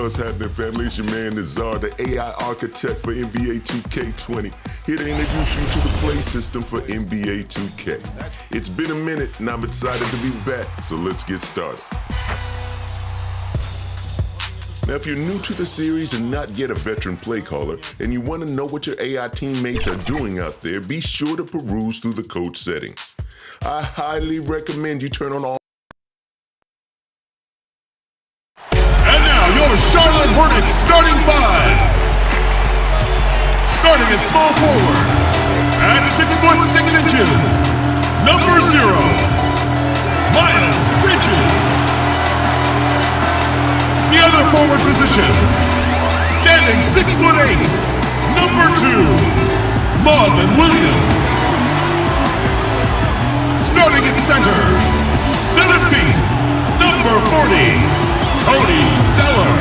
What's happening, family? It's your man Nazar, the AI architect for NBA 2K20, here to introduce you to the play system for NBA 2K. It's been a minute, and I'm excited to be back, so let's get started. Now, if you're new to the series and not yet a veteran play caller, and you want to know what your AI teammates are doing out there, be sure to peruse through the coach settings. I highly recommend you turn on all. Your Charlotte Hornets starting five. Starting at small forward, at 6'6", number 0, Miles Bridges. The other forward position, standing 6'8", number 2, Marvin Williams. Starting at center, 7 feet, number 40. Cody Zeller.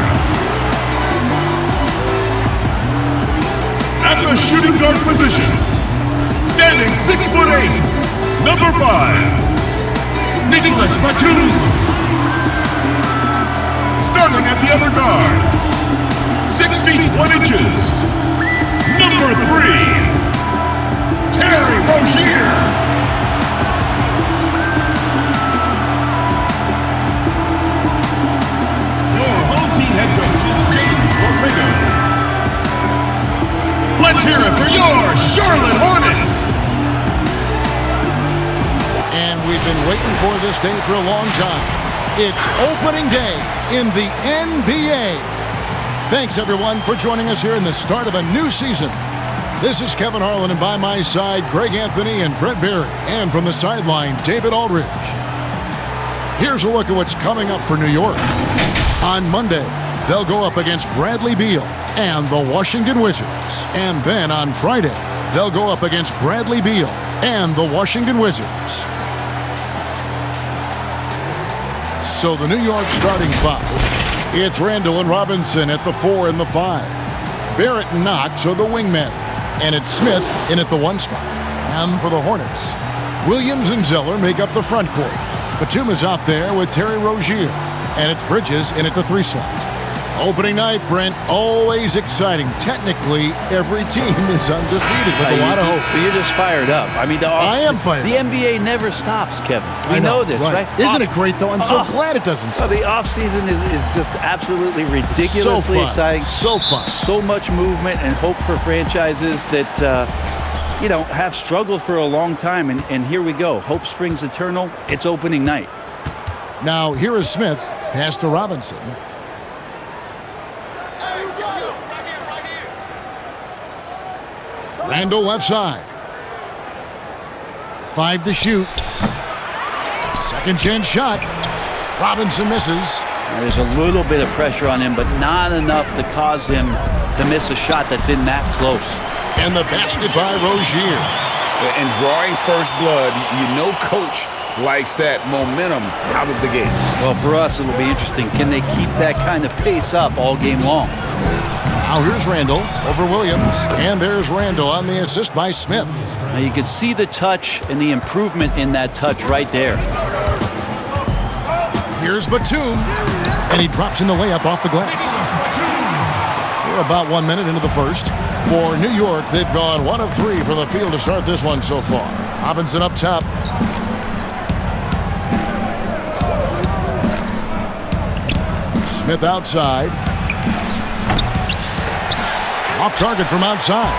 At the shooting guard position, standing 6'8", number 5, Nicholas Batum. Starting at the other guard, 6 feet 1 inches, number 3, Terry Rozier. Head coach is James Borrego. Let's hear it for your Charlotte Hornets. And we've been waiting for this day for a long time. It's opening day in the NBA. Thanks, everyone, for joining us here in the start of a new season. This is Kevin Harlan, and by my side, Greg Anthony and Brett Berry. And from the sideline, David Aldridge. Here's a look at what's coming up for New York. On Monday, they'll go up against Bradley Beal and the Washington Wizards. And then on Friday, they'll go up against Bradley Beal and the Washington Wizards. So the New York starting five. It's Randall and Robinson at the 4 and the 5. Barrett and Knox are the wingmen. And it's Smith in at the 1 spot. And for the Hornets, Williams and Zeller make up the front court. Batum is out there with Terry Rozier. And it's Bridges in at the 3 slot. Opening night, Brent, always exciting. Technically, every team is undefeated with a lot of hope. You're just fired up. I mean, I am fired up. The NBA never stops, Kevin. We know this, right? Isn't it great, though? I'm so glad it doesn't stop. The offseason is just absolutely ridiculously exciting. So fun. So much movement and hope for franchises that, have struggled for a long time. And here we go. Hope springs eternal. It's opening night. Now, here is Smith. Pass to Robinson. Randall left side. 5 to shoot. Second chance shot. Robinson misses. There's a little bit of pressure on him, but not enough to cause him to miss a shot that's in that close. And the basket by Rozier. And drawing first blood, coach likes that momentum out of the game. Well, for us, it'll be interesting. Can they keep that kind of pace up all game long? Now here's Randall over Williams. And there's Randall on the assist by Smith. Now you can see the touch and the improvement in that touch right there. Here's Batum. And he drops in the layup off the glass. We're about 1 minute into the first. For New York, they've gone 1 of 3 from the field to start this one so far. Robinson up top. Smith outside. Off target from outside.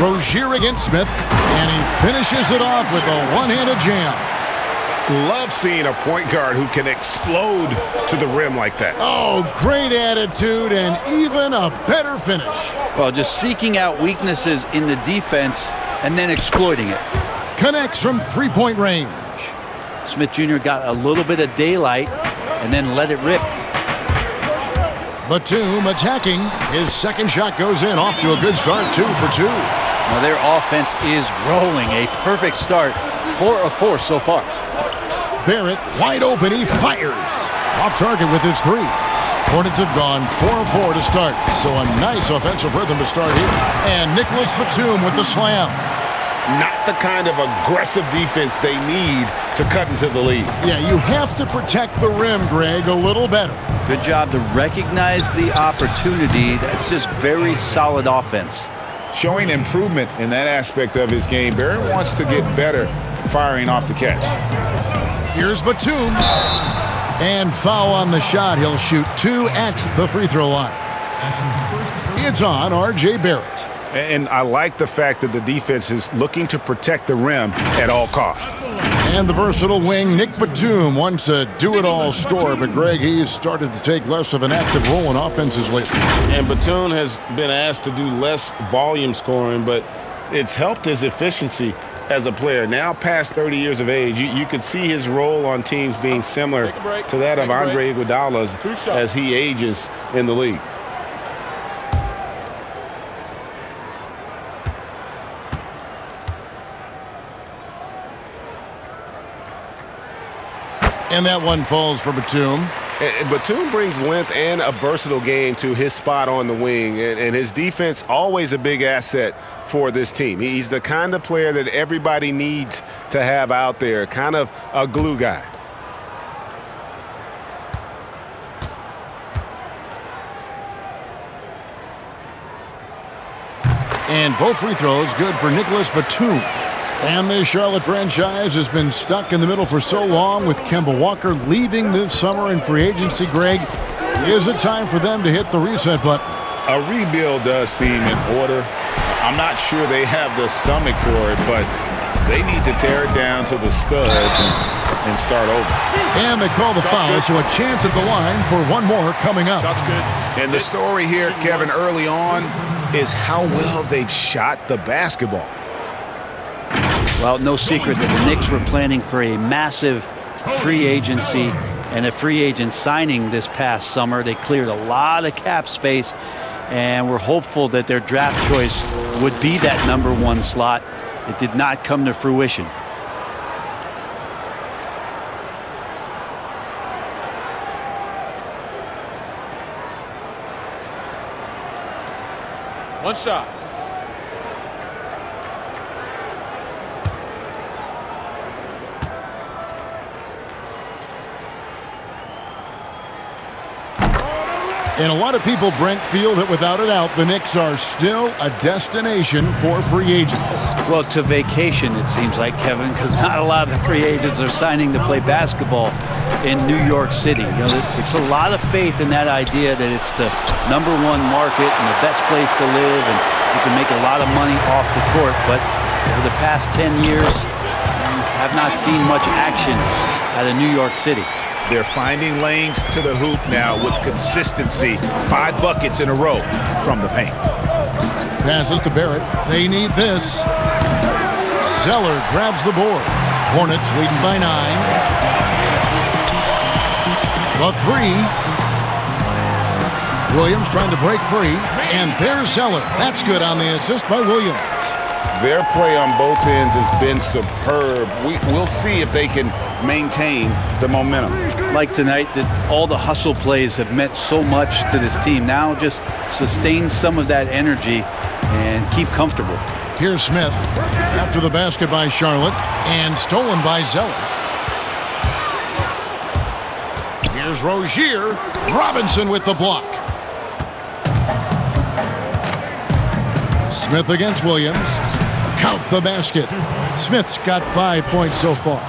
Rozier against Smith. And he finishes it off with a one-handed jam. Love seeing a point guard who can explode to the rim like that. Oh, great attitude and even a better finish. Well, just seeking out weaknesses in the defense and then exploiting it. Connects from three-point range. Smith Jr. got a little bit of daylight and then let it rip. Batum attacking. His second shot goes in, off to a good start, 2 for 2. Now their offense is rolling. A perfect start, 4 of 4 so far. Barrett wide open, he fires. Off target with his 3. Hornets have gone 4 of 4 to start, so a nice offensive rhythm to start here. And Nicholas Batum with the slam. not the kind of aggressive defense they need to cut into the lead. Yeah, you have to protect the rim, Greg, a little better. Good job to recognize the opportunity. That's just very solid offense. Showing improvement in that aspect of his game. Barrett wants to get better firing off the catch. Here's Batum. And foul on the shot. He'll shoot 2 at the free throw line. It's on R.J. Barrett. And I like the fact that the defense is looking to protect the rim at all costs. And the versatile wing, Nick Batum, wants a do-it-all scorer, but Greg, he's started to take less of an active role in offenses lately. And Batum has been asked to do less volume scoring, but it's helped his efficiency as a player. Now past 30 years of age, you could see his role on teams being similar to that of Andre Iguodala's as he ages in the league. And that one falls for Batum. And Batum brings length and a versatile game to his spot on the wing, and his defense always a big asset for this team. He's the kind of player that everybody needs to have out there, kind of a glue guy. And both free throws good for Nicholas Batum. And the Charlotte franchise has been stuck in the middle for so long with Kemba Walker leaving this summer in free agency. Greg, is it time for them to hit the reset button? A rebuild does seem in order. I'm not sure they have the stomach for it, but they need to tear it down to the studs and start over. And they call the foul, so a chance at the line for one more coming up. And the story here, Kevin, early on is how well they've shot the basketball. Well, no secret that the Knicks were planning for a massive free agency and a free agent signing this past summer. They cleared a lot of cap space, and we're hopeful that their draft choice would be that #1 slot. It did not come to fruition. One shot. And a lot of people, Brent, feel that without a doubt, the Knicks are still a destination for free agents. Well, to vacation, it seems like, Kevin, because not a lot of the free agents are signing to play basketball in New York City. You know, they put a lot of faith in that idea that it's the #1 market and the best place to live, and you can make a lot of money off the court. But over the past 10 years, have not seen much action out of New York City. They're finding lanes to the hoop now with consistency. 5 buckets in a row from the paint. Passes to Barrett. They need this. Zeller grabs the board. Hornets leading by 9. The 3. Williams trying to break free. And there's Zeller. That's good on the assist by Williams. Their play on both ends has been superb. We'll see if they can maintain the momentum. Like tonight, that all the hustle plays have meant so much to this team. Now just sustain some of that energy and keep comfortable. Here's Smith after the basket by Charlotte and stolen by Zeller. Here's Rozier. Robinson with the block. Smith against Williams. Count the basket. Smith's got 5 points so far.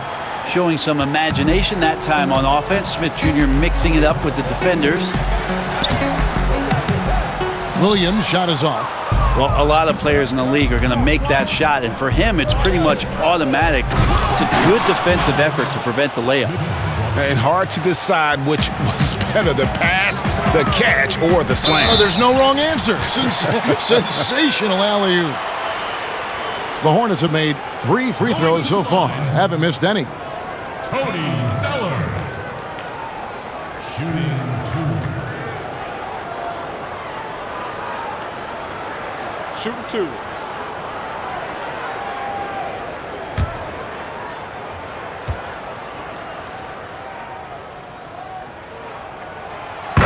Showing some imagination that time on offense. Smith Jr. mixing it up with the defenders. Williams' shot is off. Well, a lot of players in the league are going to make that shot, and for him, it's pretty much automatic. It's a good defensive effort to prevent the layup. And hard to decide which was better, the pass, the catch, or the slam. Oh, there's no wrong answer. Sensational alley-oop. The Hornets have made 3 free throws so far. Haven't missed any. Cody Zeller. Shooting 2. Shooting 2.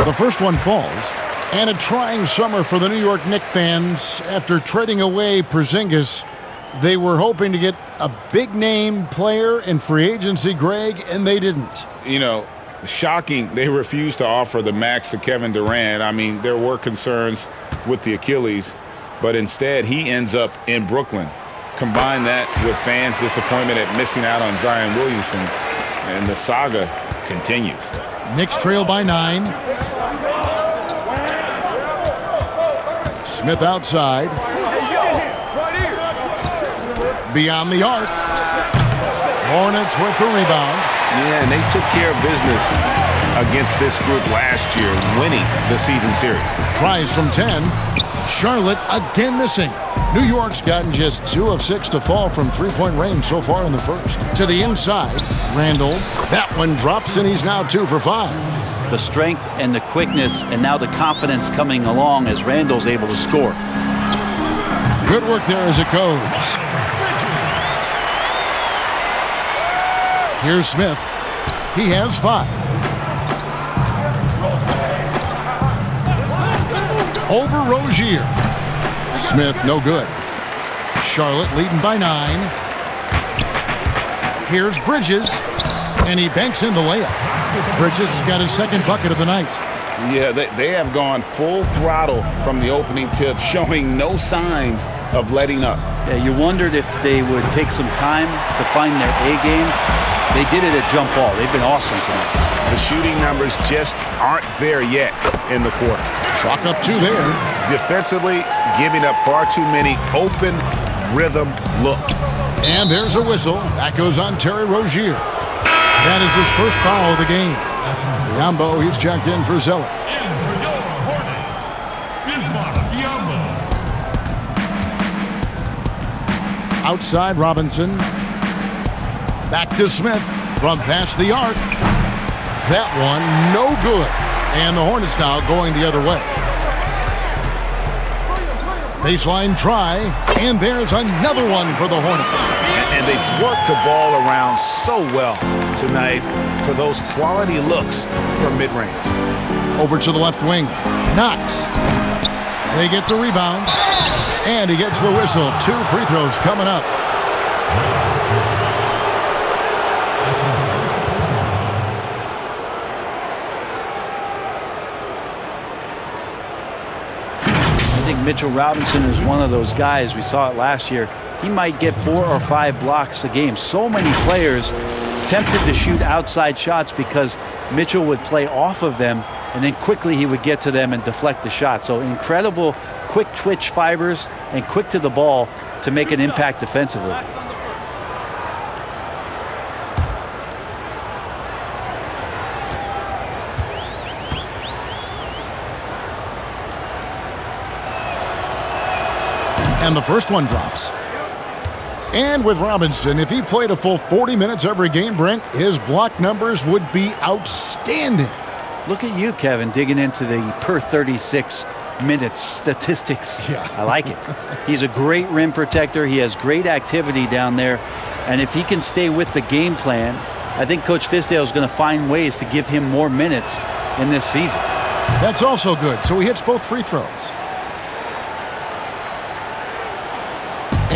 The first one falls. And a trying summer for the New York Knicks fans after trading away Porzingis They were hoping to get a big-name player in free agency, Greg, and they didn't. You know, shocking, they refused to offer the max to Kevin Durant. I mean, there were concerns with the Achilles, but instead he ends up in Brooklyn. Combine that with fans' disappointment at missing out on Zion Williamson, and the saga continues. Knicks trail by 9. Smith outside. Beyond the arc. Hornets with the rebound. Yeah, and they took care of business against this group last year, winning the season series. Tries from 10. Charlotte again missing. New York's gotten just 2 of 6 to fall from three-point range so far in the first. To the inside, Randall. That one drops, and he's now 2 for 5. The strength and the quickness and now the confidence coming along as Randall's able to score. Good work there as it goes. Here's Smith. He has 5. Over Rozier. Smith, no good. Charlotte leading by 9. Here's Bridges, and he banks in the layup. Bridges has got his second bucket of the night. Yeah, they have gone full throttle from the opening tip, showing no signs of letting up. Yeah, you wondered if they would take some time to find their A game. They did it at jump ball. They've been awesome tonight. The shooting numbers just aren't there yet in the quarter. Chalk up 2 there. Defensively, giving up far too many open rhythm looks. And there's a whistle. That goes on Terry Rozier. That is his first foul of the game. Biombo, he's checked in for Zeller. In for your Hornets, Bismarck Biyombo. Outside Robinson. Back to Smith from past the arc. That one, no good. And the Hornets now going the other way. Baseline try, and there's another one for the Hornets. And they've worked the ball around so well tonight for those quality looks from mid-range. Over to the left wing. Knox. They get the rebound, and he gets the whistle. 2 free throws coming up. I think Mitchell Robinson is one of those guys. We saw it last year. He might get 4 or 5 blocks a game. So many players tempted to shoot outside shots because Mitchell would play off of them, and then quickly he would get to them and deflect the shot. So incredible quick twitch fibers and quick to the ball to make an impact defensively. And the first one drops. And with Robinson, if he played a full 40 minutes every game, Brent, his block numbers would be outstanding. Look at you, Kevin, digging into the per 36 minutes statistics. Yeah. I like it. He's a great rim protector. He has great activity down there. And if he can stay with the game plan, I think Coach Fisdale is going to find ways to give him more minutes in this season. That's also good. So he hits both free throws.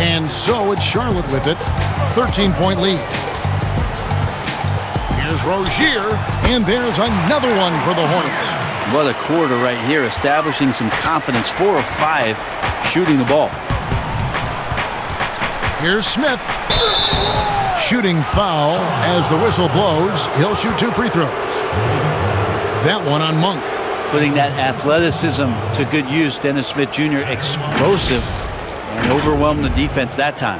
And so it's Charlotte with it. 13-point lead. Here's Rozier, and there's another one for the Hornets. What a quarter right here, establishing some confidence. 4 of 5 shooting the ball. Here's Smith. Shooting foul as the whistle blows. He'll shoot 2 free throws. That one on Monk. Putting that athleticism to good use. Dennis Smith Jr. explosive and overwhelmed the defense that time.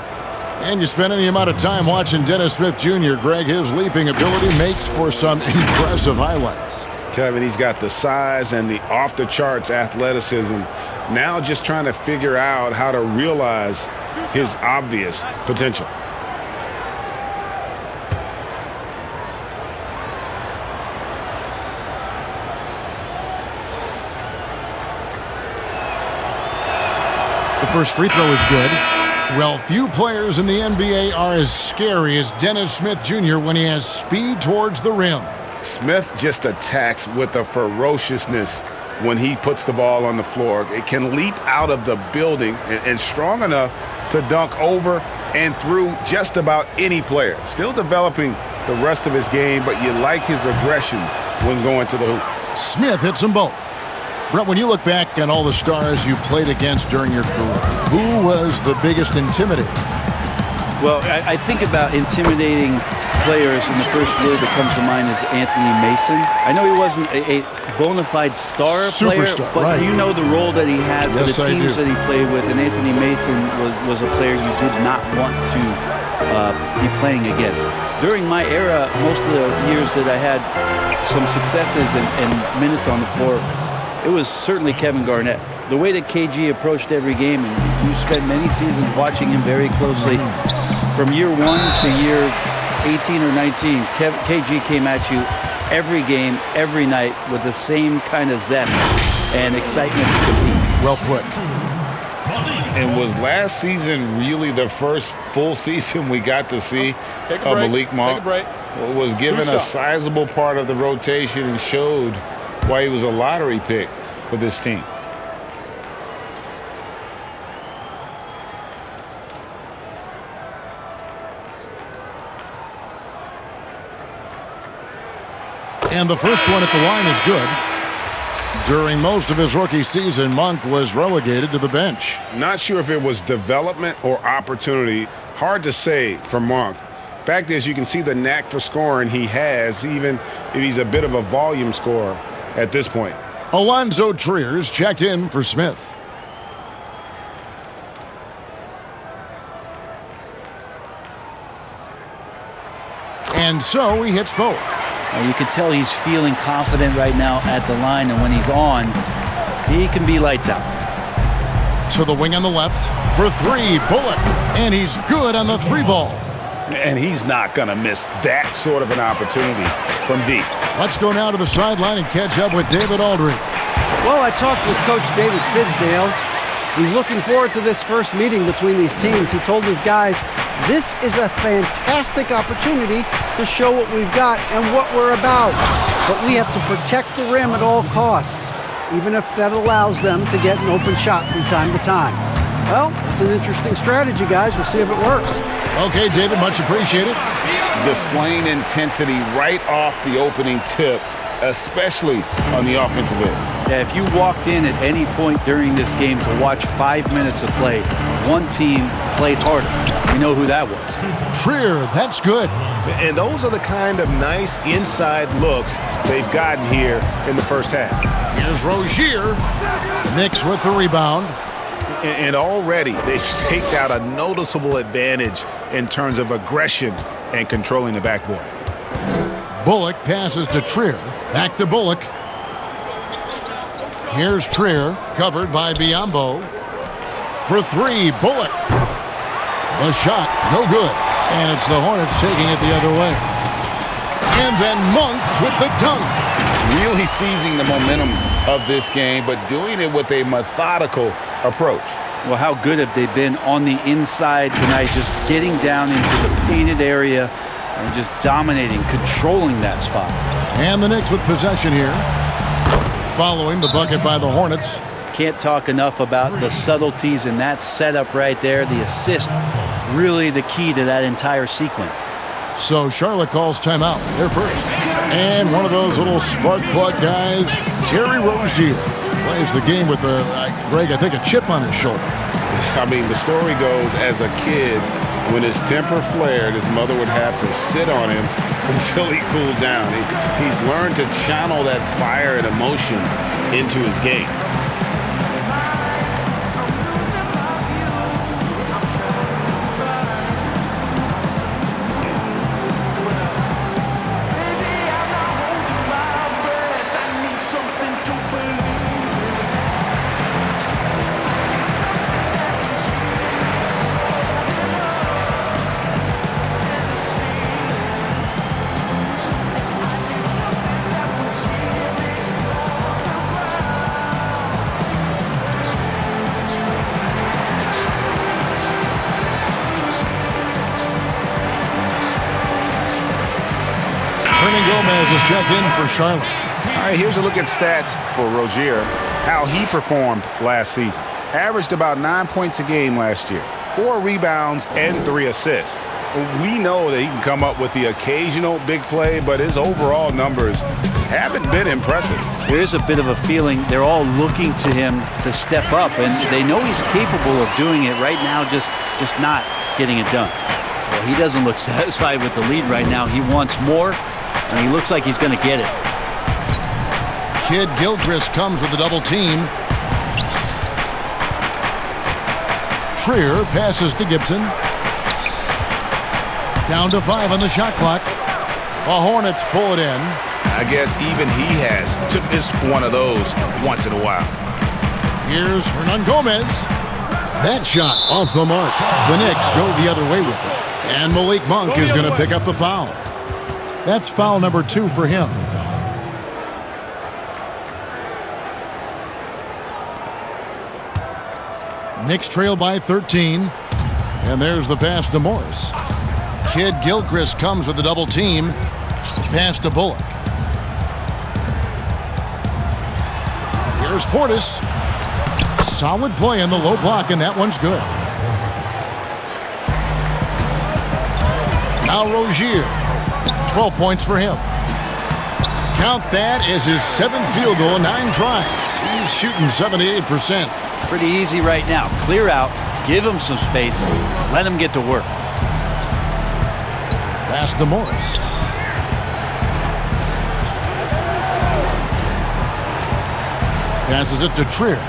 And you spend any amount of time watching Dennis Smith Jr., Greg, his leaping ability makes for some impressive highlights. Kevin, he's got the size and the off-the-charts athleticism. Now just trying to figure out how to realize his obvious potential. The first free throw is good. Well, few players in the NBA are as scary as Dennis Smith Jr. when he has speed towards the rim. Smith just attacks with a ferociousness when he puts the ball on the floor. It can leap out of the building and strong enough to dunk over and through just about any player. Still developing the rest of his game, but you like his aggression when going to the hoop. Smith hits them both. Brent, when you look back on all the stars you played against during your career, who was the biggest intimidator? Well, I think about intimidating players, and the first word that comes to mind is Anthony Mason. I know he wasn't a bona fide star player, Superstar, but right. you know the role that he had for Yes, the I teams do. that he played with, and Anthony Mason was a player you did not want to be playing against. During my era, most of the years that I had some successes and minutes on the floor, it was certainly Kevin Garnett. The way that KG approached every game, and you spent many seasons watching him very closely, from year 1 to year 18 or 19, KG came at you every game, every night with the same kind of zest and excitement to compete. Well put. And was last season really the first full season we got to see Take a break. Malik Monk? Take a break. Was given Two a shots. sizable part of the rotation and showed why he was a lottery pick for this team. And the first one at the line is good. During most of his rookie season, Monk was relegated to the bench. Not sure if it was development or opportunity. Hard to say for Monk. Fact is, you can see the knack for scoring he has, even if he's a bit of a volume scorer at this point. Alonzo Trier's checked in for Smith. And so he hits both. You can tell he's feeling confident right now at the line, and when he's on, he can be lights out. To the wing on the left for three, Bullock. And he's good on the three ball. And he's not going to miss that sort of an opportunity from deep. Let's go now to the sideline and catch up with David Aldridge. Well, I talked with Coach David Fizdale. He's looking forward to this first meeting between these teams. He told his guys, this is a fantastic opportunity to show what we've got and what we're about. But we have to protect the rim at all costs, even if that allows them to get an open shot from time to time. Well, it's an interesting strategy, guys. We'll see if it works. Okay, David, much appreciated. Displaying intensity right off the opening tip, especially on the offensive end. Yeah, if you walked in at any point during this game to watch 5 minutes of play, one team played harder. We know who that was. Trier, that's good. And those are the kind of nice inside looks they've gotten here in the first half. Here's Rozier. Knicks with the rebound. And already they've staked out a noticeable advantage in terms of aggression and controlling the backboard. Bullock passes to Trier. Back to Bullock. Here's Trier, covered by Biyombo. For three, Bullock. The shot, no good. And it's the Hornets taking it the other way. And then Monk with the dunk. Really seizing the momentum of this game, but doing it with a methodical approach. Well, how good have they been on the inside tonight, just getting down into the painted area and just dominating, controlling that spot. And the Knicks with possession here. Following the bucket by the Hornets. Can't talk enough about the subtleties in that setup right there. The assist, really the key to that entire sequence. So Charlotte calls timeout. They're first. And one of those little spark plug guys, Terry Rozier, plays the game with, Greg, I think a chip on his shoulder. I mean, the story goes, as a kid, when his temper flared, his mother would have to sit on him until he cooled down. He's learned to channel that fire and emotion into his game. Gomez is checked in for Charlotte. right, here's a look at stats for Rozier, how he performed last season. Averaged about 9 points a game last year, 4 rebounds and 3 assists. We know that he can come up with the occasional big play, but his overall numbers haven't been impressive. There is a bit of a feeling they're all looking to him to step up, and they know he's capable of doing it right now, just not getting it done. Well, he doesn't look satisfied with the lead right now. He wants more, and he looks like he's going to get it. Kid Gilchrist comes with a double team. Trier passes to Gibson. Down to 5 on the shot clock. The Hornets pull it in. I guess even he has to miss one of those once in a while. Here's Hernan Gomez. That shot off the mark. The Knicks go the other way with it. And Malik Monk is going to pick up the foul. That's foul number 2 for him. Knicks trail by 13. And there's the pass to Morris. Kid Gilchrist comes with a double team. Pass to Bullock. Here's Portis. Solid play in the low block, and that one's good. Now Rozier. 12 points for him. Count that as his 7th field goal, 9 tries. He's shooting 78%. Pretty easy right now. Clear out, give him some space, let him get to work. Pass to Morris. Passes it to Trier.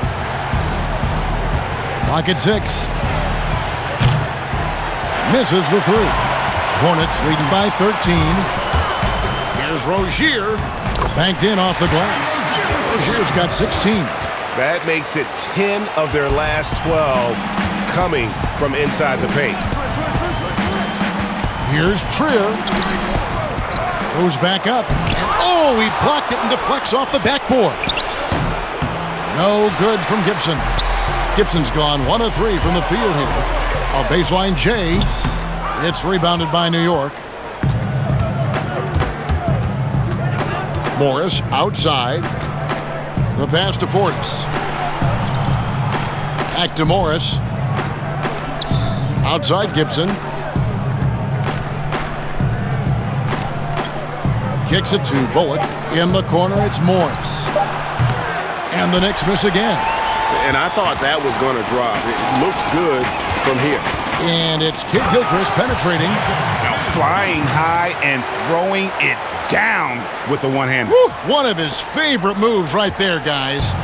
Clock at 6. Misses the 3. Hornets leading by 13. Here's Rozier. Banked in off the glass. Rozier's got 16. That makes it 10 of their last 12 coming from inside the paint. Here's Trier. Goes back up. Oh, he blocked it and deflects off the backboard. No good from Gibson. Gibson's gone 1 of 3 from the field here. A baseline J. It's rebounded by New York. Morris outside. The pass to Portis. Back to Morris. Outside Gibson. Kicks it to Bullock. In the corner, it's Morris. And the Knicks miss again. And I thought that was going to drop. It looked good from here. And it's Kid Gilchrist penetrating. Now flying high and throwing it down with the one-hander. One of his favorite moves right there, guys.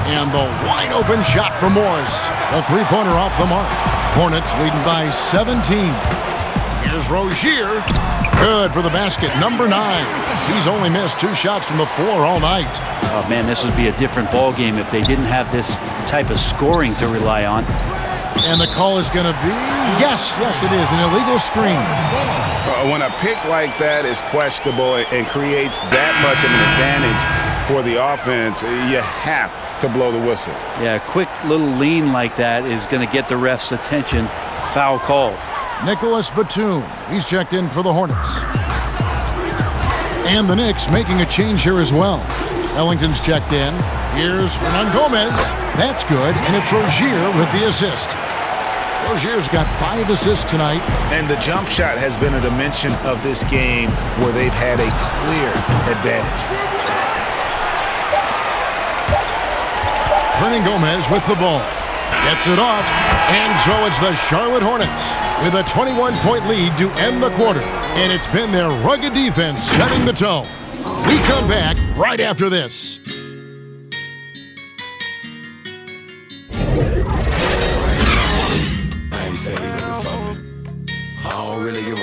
And the wide-open shot from Morris. The three-pointer off the mark. Hornets leading by 17. Here's Rozier. Good for the basket, number 9. He's only missed 2 shots from the floor all night. Oh, man, this would be a different ball game if they didn't have this type of scoring to rely on. And the call is going to be, yes, it is, an illegal screen. When a pick like that is questionable and creates that much of an advantage for the offense, you have to blow the whistle. Yeah, a quick little lean like that is going to get the ref's attention. Foul call. Nicholas Batum, he's checked in for the Hornets. And the Knicks making a change here as well. Ellington's checked in. Here's Hernan Gomez. That's good, and it's Rozier with the assist. Rozier's got 5 assists tonight. And the jump shot has been a dimension of this game where they've had a clear advantage. Hernan Gomez with the ball. Gets it off, and so it's the Charlotte Hornets with a 21-point lead to end the quarter. And it's been their rugged defense setting the tone. We come back right after this. I ain't saying he never fuck me. I don't really give a...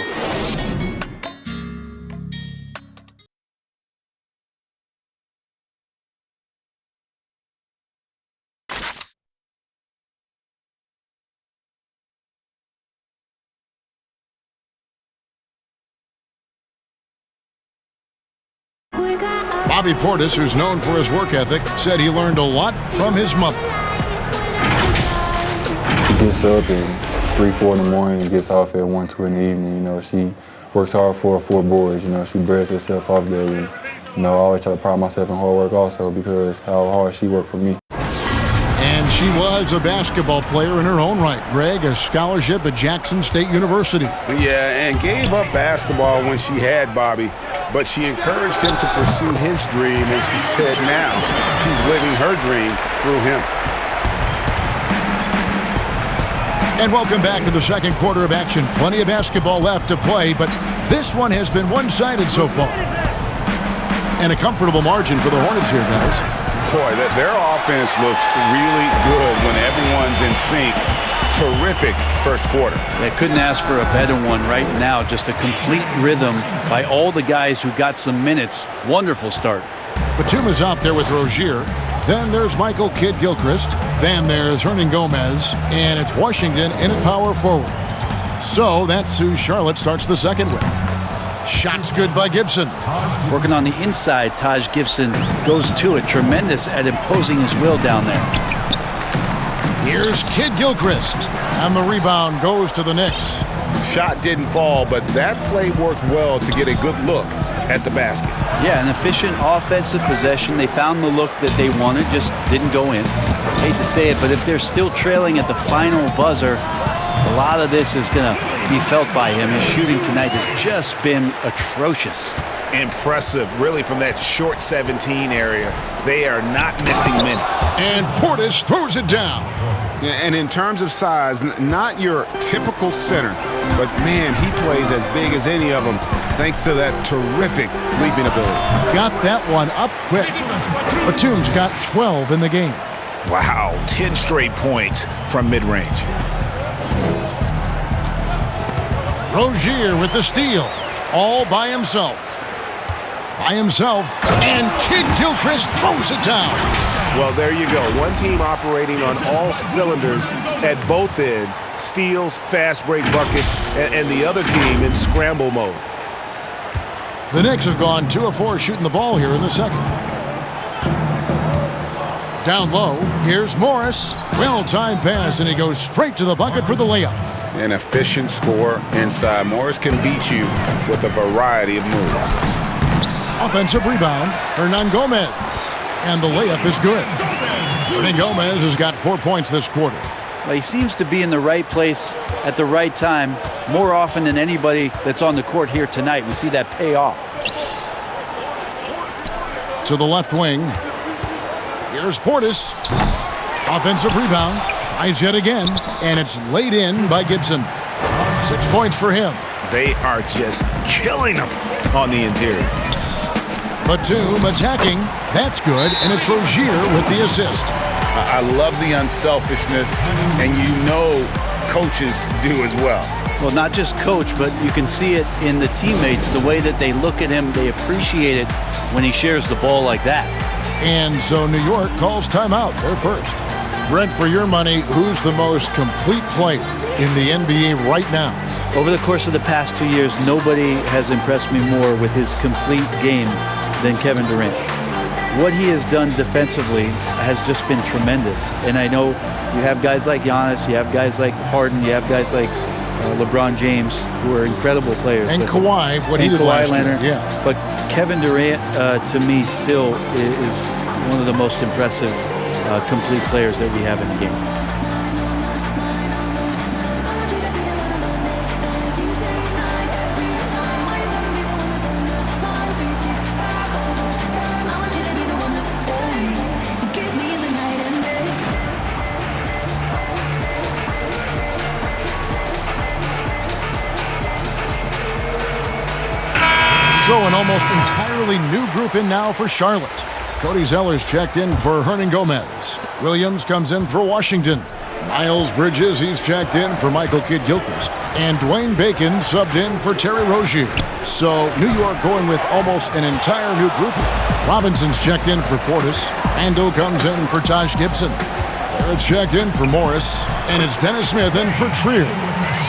Bobby Portis, who's known for his work ethic, said he learned a lot from his mother. She gets up at 3, 4 in the morning and gets off at 1, 2 in the evening. You know, she works hard for her 4 boys. You know, she bears herself off daily. I always try to pride myself in hard work also because how hard she worked for me. And she was a basketball player in her own right. Greg, a scholarship at Jackson State University. Yeah, and gave up basketball when she had Bobby, but she encouraged him to pursue his dream, and she said now she's living her dream through him. And welcome back to the second quarter of action. Plenty of basketball left to play, but this one has been one-sided so far. And a comfortable margin for the Hornets here, guys. Boy, their offense looks really good when everyone's in sync. Terrific first quarter. They couldn't ask for a better one right now. Just a complete rhythm by all the guys who got some minutes. Wonderful start. Batuma's out there with Rozier. Then there's Michael Kidd-Gilchrist. Then there's Hernan Gomez. And it's Washington in at power forward. So that's who Charlotte starts the second with. Shots good by Gibson. Working on the inside, Taj Gibson goes to it. Tremendous at imposing his will down there. Here's Kidd-Gilchrist. And the rebound goes to the Knicks. Shot didn't fall, but that play worked well to get a good look at the basket. Yeah, an efficient offensive possession. They found the look that they wanted, just didn't go in. Hate to say it, but if they're still trailing at the final buzzer, a lot of this is going to be felt by him. His shooting tonight has just been atrocious. Impressive, really, from that short 17 area. They are not missing many. And Portis throws it down. And in terms of size, not your typical center, but man, he plays as big as any of them thanks to that terrific leaping ability. Got that one up quick. Batum's got 12 in the game. Wow, 10 straight points from mid-range. Rozier with the steal, all by himself. And Kidd-Gilchrist throws it down. Well, there you go. One team operating on all cylinders at both ends. Steals, fast break buckets, and the other team in scramble mode. The Knicks have gone 2 of 4 shooting the ball here in the second. Down low, here's Morris. Well-timed pass, and he goes straight to the bucket for the layup. An efficient score inside. Morris can beat you with a variety of moves. Offensive rebound, Hernan Gomez. And the layup is good. Hernan Gomez has got 4 points this quarter. Well, he seems to be in the right place at the right time more often than anybody that's on the court here tonight. We see that pay off. To the left wing. Here's Portis. Offensive rebound. Tries yet again. And it's laid in by Gibson. 6 points for him. They are just killing them on the interior. Batum attacking. That's good. And it's Rozier with the assist. I love the unselfishness, and you know coaches do as well. Well, not just coach, but you can see it in the teammates, the way that they look at him. They appreciate it when he shares the ball like that. And so New York calls timeout. They're first. Brent, for your money, who's the most complete player in the NBA right now? Over the course of the past 2 years, nobody has impressed me more with his complete game than Kevin Durant. What he has done defensively has just been tremendous. And I know you have guys like Giannis, you have guys like Harden, you have guys like LeBron James, who are incredible players. And Kawhi, what he did last year. Yeah. But Kevin Durant, to me, still is one of the most impressive complete players that we have in the game. So an almost entirely new group in now for Charlotte. Cody Zeller's checked in for Hernan Gomez. Williams comes in for Washington. Miles Bridges, he's checked in for Michael Kidd-Gilchrist. And Dwayne Bacon subbed in for Terry Rozier. So New York going with almost an entire new group here. Robinson's checked in for Portis. Randall comes in for Taj Gibson. Barrett's checked in for Morris. And it's Dennis Smith in for Trier.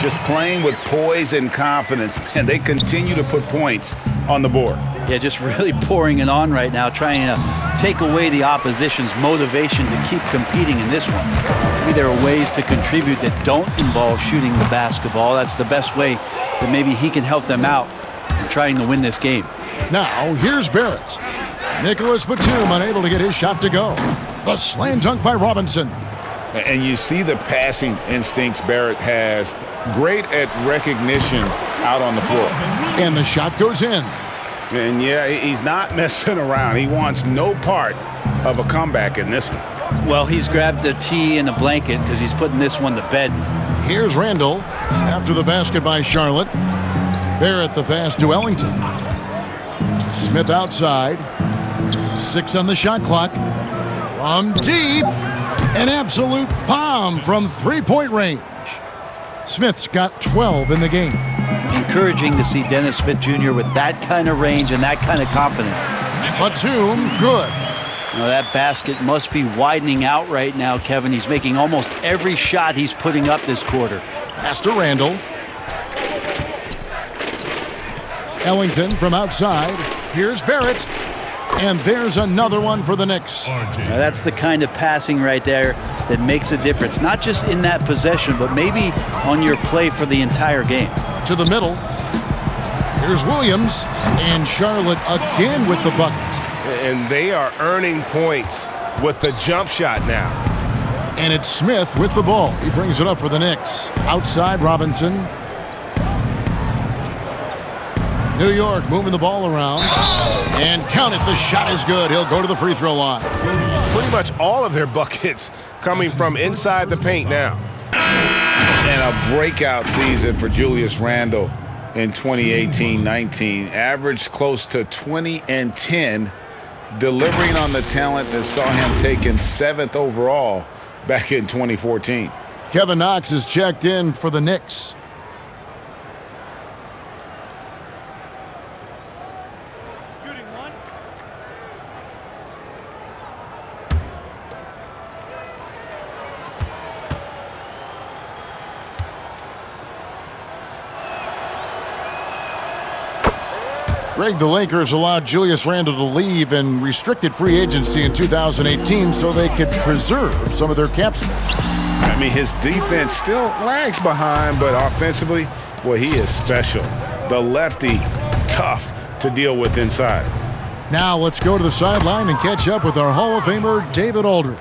Just playing with poise and confidence, man. They continue to put points on the board. Yeah, just really pouring it on right now, trying to take away the opposition's motivation to keep competing in this one. Maybe there are ways to contribute that don't involve shooting the basketball. That's the best way that maybe he can help them out in trying to win this game. Now, here's Barrett. Nicholas Batum unable to get his shot to go. The slam dunk by Robinson. And you see the passing instincts Barrett has. Great at recognition out on the floor. And the shot goes in. And yeah, he's not messing around. He wants no part of a comeback in this one. Well, he's grabbed a tee and a blanket because he's putting this one to bed. Here's Randall after the basket by Charlotte. Barrett the pass to Ellington. Smith outside. 6 on the shot clock. From deep. An absolute bomb from three-point range. Smith's got 12 in the game. Encouraging to see Dennis Smith Jr. with that kind of range and that kind of confidence. Batum, good. Now that basket must be widening out right now, Kevin. He's making almost every shot he's putting up this quarter. Pass to Randall. Ellington from outside. Here's Barrett. And there's another one for the Knicks. Now that's the kind of passing right there that makes a difference. Not just in that possession, but maybe on your play for the entire game. To the middle. Here's Williams. And Charlotte again with the buckets. And they are earning points with the jump shot now. And it's Smith with the ball. He brings it up for the Knicks. Outside Robinson. New York moving the ball around. And count it, the shot is good. He'll go to the free throw line. Pretty much all of their buckets coming from inside the paint now. And a breakout season for Julius Randle in 2018-19. Averaged close to 20 and 10, delivering on the talent that saw him taken 7th overall back in 2014. Kevin Knox is checked in for the Knicks. Greg, the Lakers allowed Julius Randle to leave in restricted free agency in 2018 so they could preserve some of their cap space. I mean, his defense still lags behind, but offensively, well, he is special. The lefty, tough to deal with inside. Now let's go to the sideline and catch up with our Hall of Famer, David Aldridge.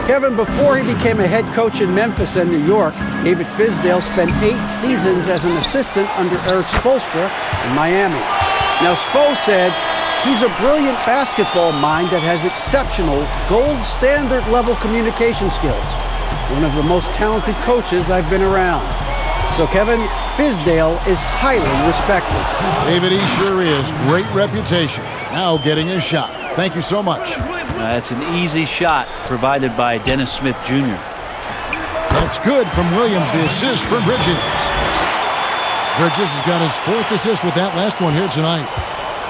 Kevin, before he became a head coach in Memphis and New York, David Fizdale spent 8 seasons as an assistant under Eric Spoelstra in Miami. Now, Spo said he's a brilliant basketball mind that has exceptional, gold standard level communication skills. One of the most talented coaches I've been around. So, Kevin, Fizdale is highly respected. David, he sure is. Great reputation. Now getting his shot. Thank you so much. That's an easy shot provided by Dennis Smith Jr. That's good from Williams, the assist from Bridges. Bridges has got his 4th assist with that last one here tonight.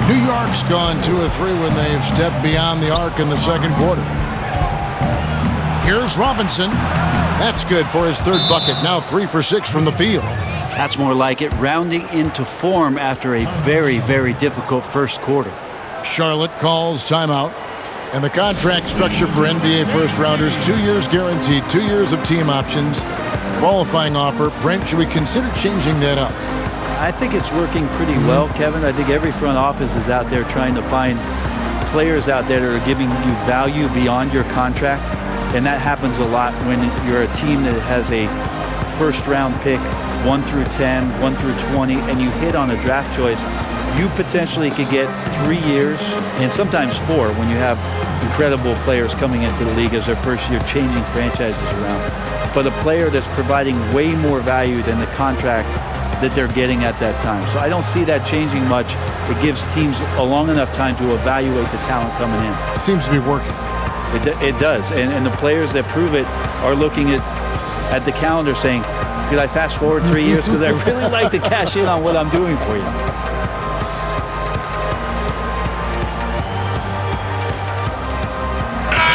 New York's gone 2 of 3 when they've stepped beyond the arc in the second quarter. Here's Robinson. That's good for his 3rd bucket. Now 3 for 6 from the field. That's more like it, rounding into form after a very, very difficult first quarter. Charlotte calls timeout. And the contract structure for NBA first-rounders, 2 years guaranteed, 2 years of team options, qualifying offer. Brent, should we consider changing that up? I think it's working pretty well, Kevin. I think every front office is out there trying to find players out there that are giving you value beyond your contract. And that happens a lot when you're a team that has a first-round pick, 1 through 10, 1 through 20, and you hit on a draft choice. You potentially could get 3 years and sometimes 4 when you have incredible players coming into the league as their first year, changing franchises around. But a player that's providing way more value than the contract that they're getting at that time. So I don't see that changing much. It gives teams a long enough time to evaluate the talent coming in. Seems to be working. It does. And the players that prove it are looking at the calendar saying, could I fast forward 3 years? Because I really like to cash in on what I'm doing for you.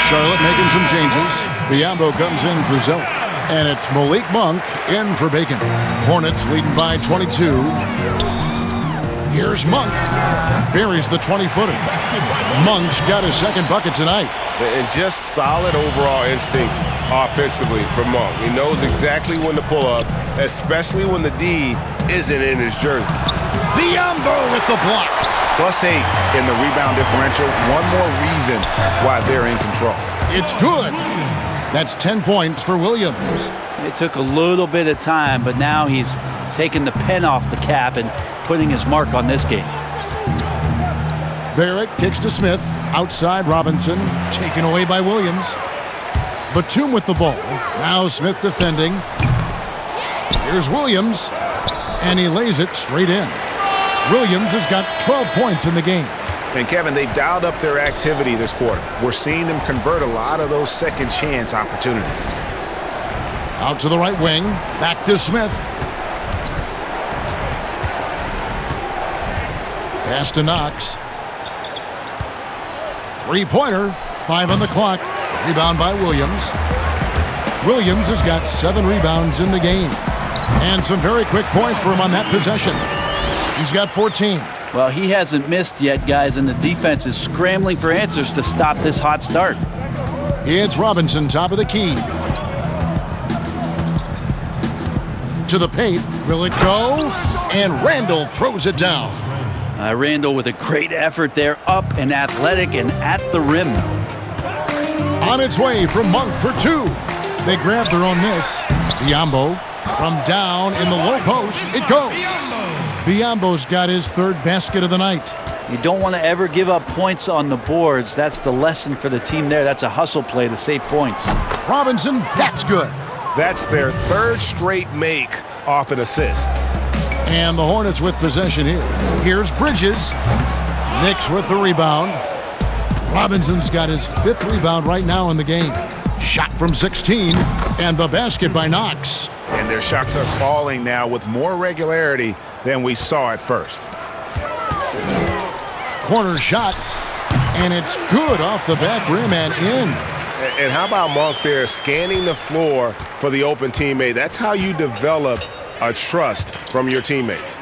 Charlotte making some changes. Biombo comes in for Zeller. And it's Malik Monk in for Bacon. Hornets leading by 22. Here's Monk. Buries the 20-footer. Monk's got his 2nd bucket tonight. And just solid overall instincts offensively from Monk. He knows exactly when to pull up, especially when the D isn't in his jersey. Biombo with the block. +8 in the rebound differential. One more reason why they're in control. It's good. That's 10 points for Williams. It took a little bit of time, but now he's taking the pen off the cap and putting his mark on this game. Barrett kicks to Smith. Outside Robinson. Taken away by Williams. Batum with the ball. Now Smith defending. Here's Williams. And he lays it straight in. Williams has got 12 points in the game. And Kevin, they've dialed up their activity this quarter. We're seeing them convert a lot of those second chance opportunities. Out to the right wing. Back to Smith. Pass to Knox. Three-pointer. 5 on the clock. Rebound by Williams. Williams has got 7 rebounds in the game. And some very quick points for him on that possession. He's got 14. Well, he hasn't missed yet, guys, and the defense is scrambling for answers to stop this hot start. It's Robinson, top of the key. To the paint. Will it go? And Randall throws it down. Randall with a great effort there, up and athletic and at the rim. On its way from Monk for 2. They grab their own miss. Biyombo from down in the low post. It goes. Biyombo's got his 3rd basket of the night. You don't want to ever give up points on the boards. That's the lesson for the team there. That's a hustle play to save points. Robinson, that's good. That's their 3rd straight make off an assist. And the Hornets with possession here. Here's Bridges. Knicks with the rebound. Robinson's got his 5th rebound right now in the game. Shot from 16. And the basket by Knox. And their shots are falling now with more regularity than we saw at first. Corner shot. And it's good off the back rim and in. And how about Monk there scanning the floor for the open teammate? That's how you develop a trust from your teammates.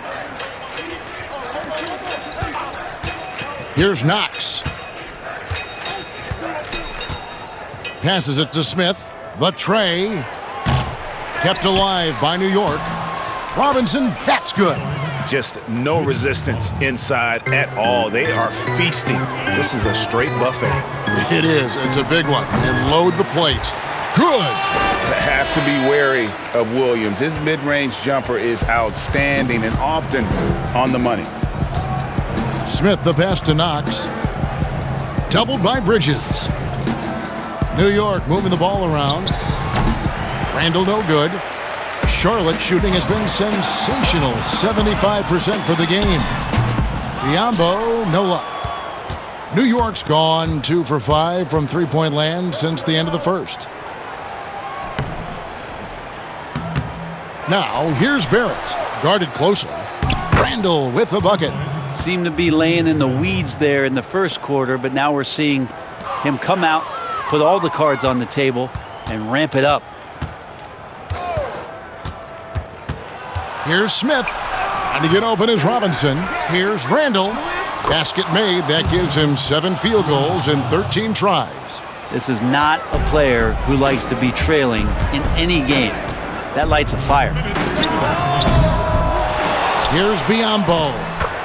Here's Knox. Passes it to Smith. The tray. Kept alive by New York. Robinson, that's good. Just no resistance inside at all. They are feasting. This is a straight buffet. It is. It's a big one. And load the plate. Good. Have to be wary of Williams. His mid-range jumper is outstanding and often on the money. Smith the pass to Knox. Doubled by Bridges. New York moving the ball around. Randall no good. Charlotte shooting has been sensational. 75% for the game. Biyombo, no luck. New York's gone 2 for 5 from three-point land since the end of the first. Now, here's Barrett. Guarded closely. Randall with the bucket. Seemed to be laying in the weeds there in the first quarter, but now we're seeing him come out, put all the cards on the table, and ramp it up. Here's Smith. Trying to get open is Robinson. Here's Randall. Basket made. That gives him 7 field goals in 13 tries. This is not a player who likes to be trailing in any game. That lights a fire. Here's Biyombo.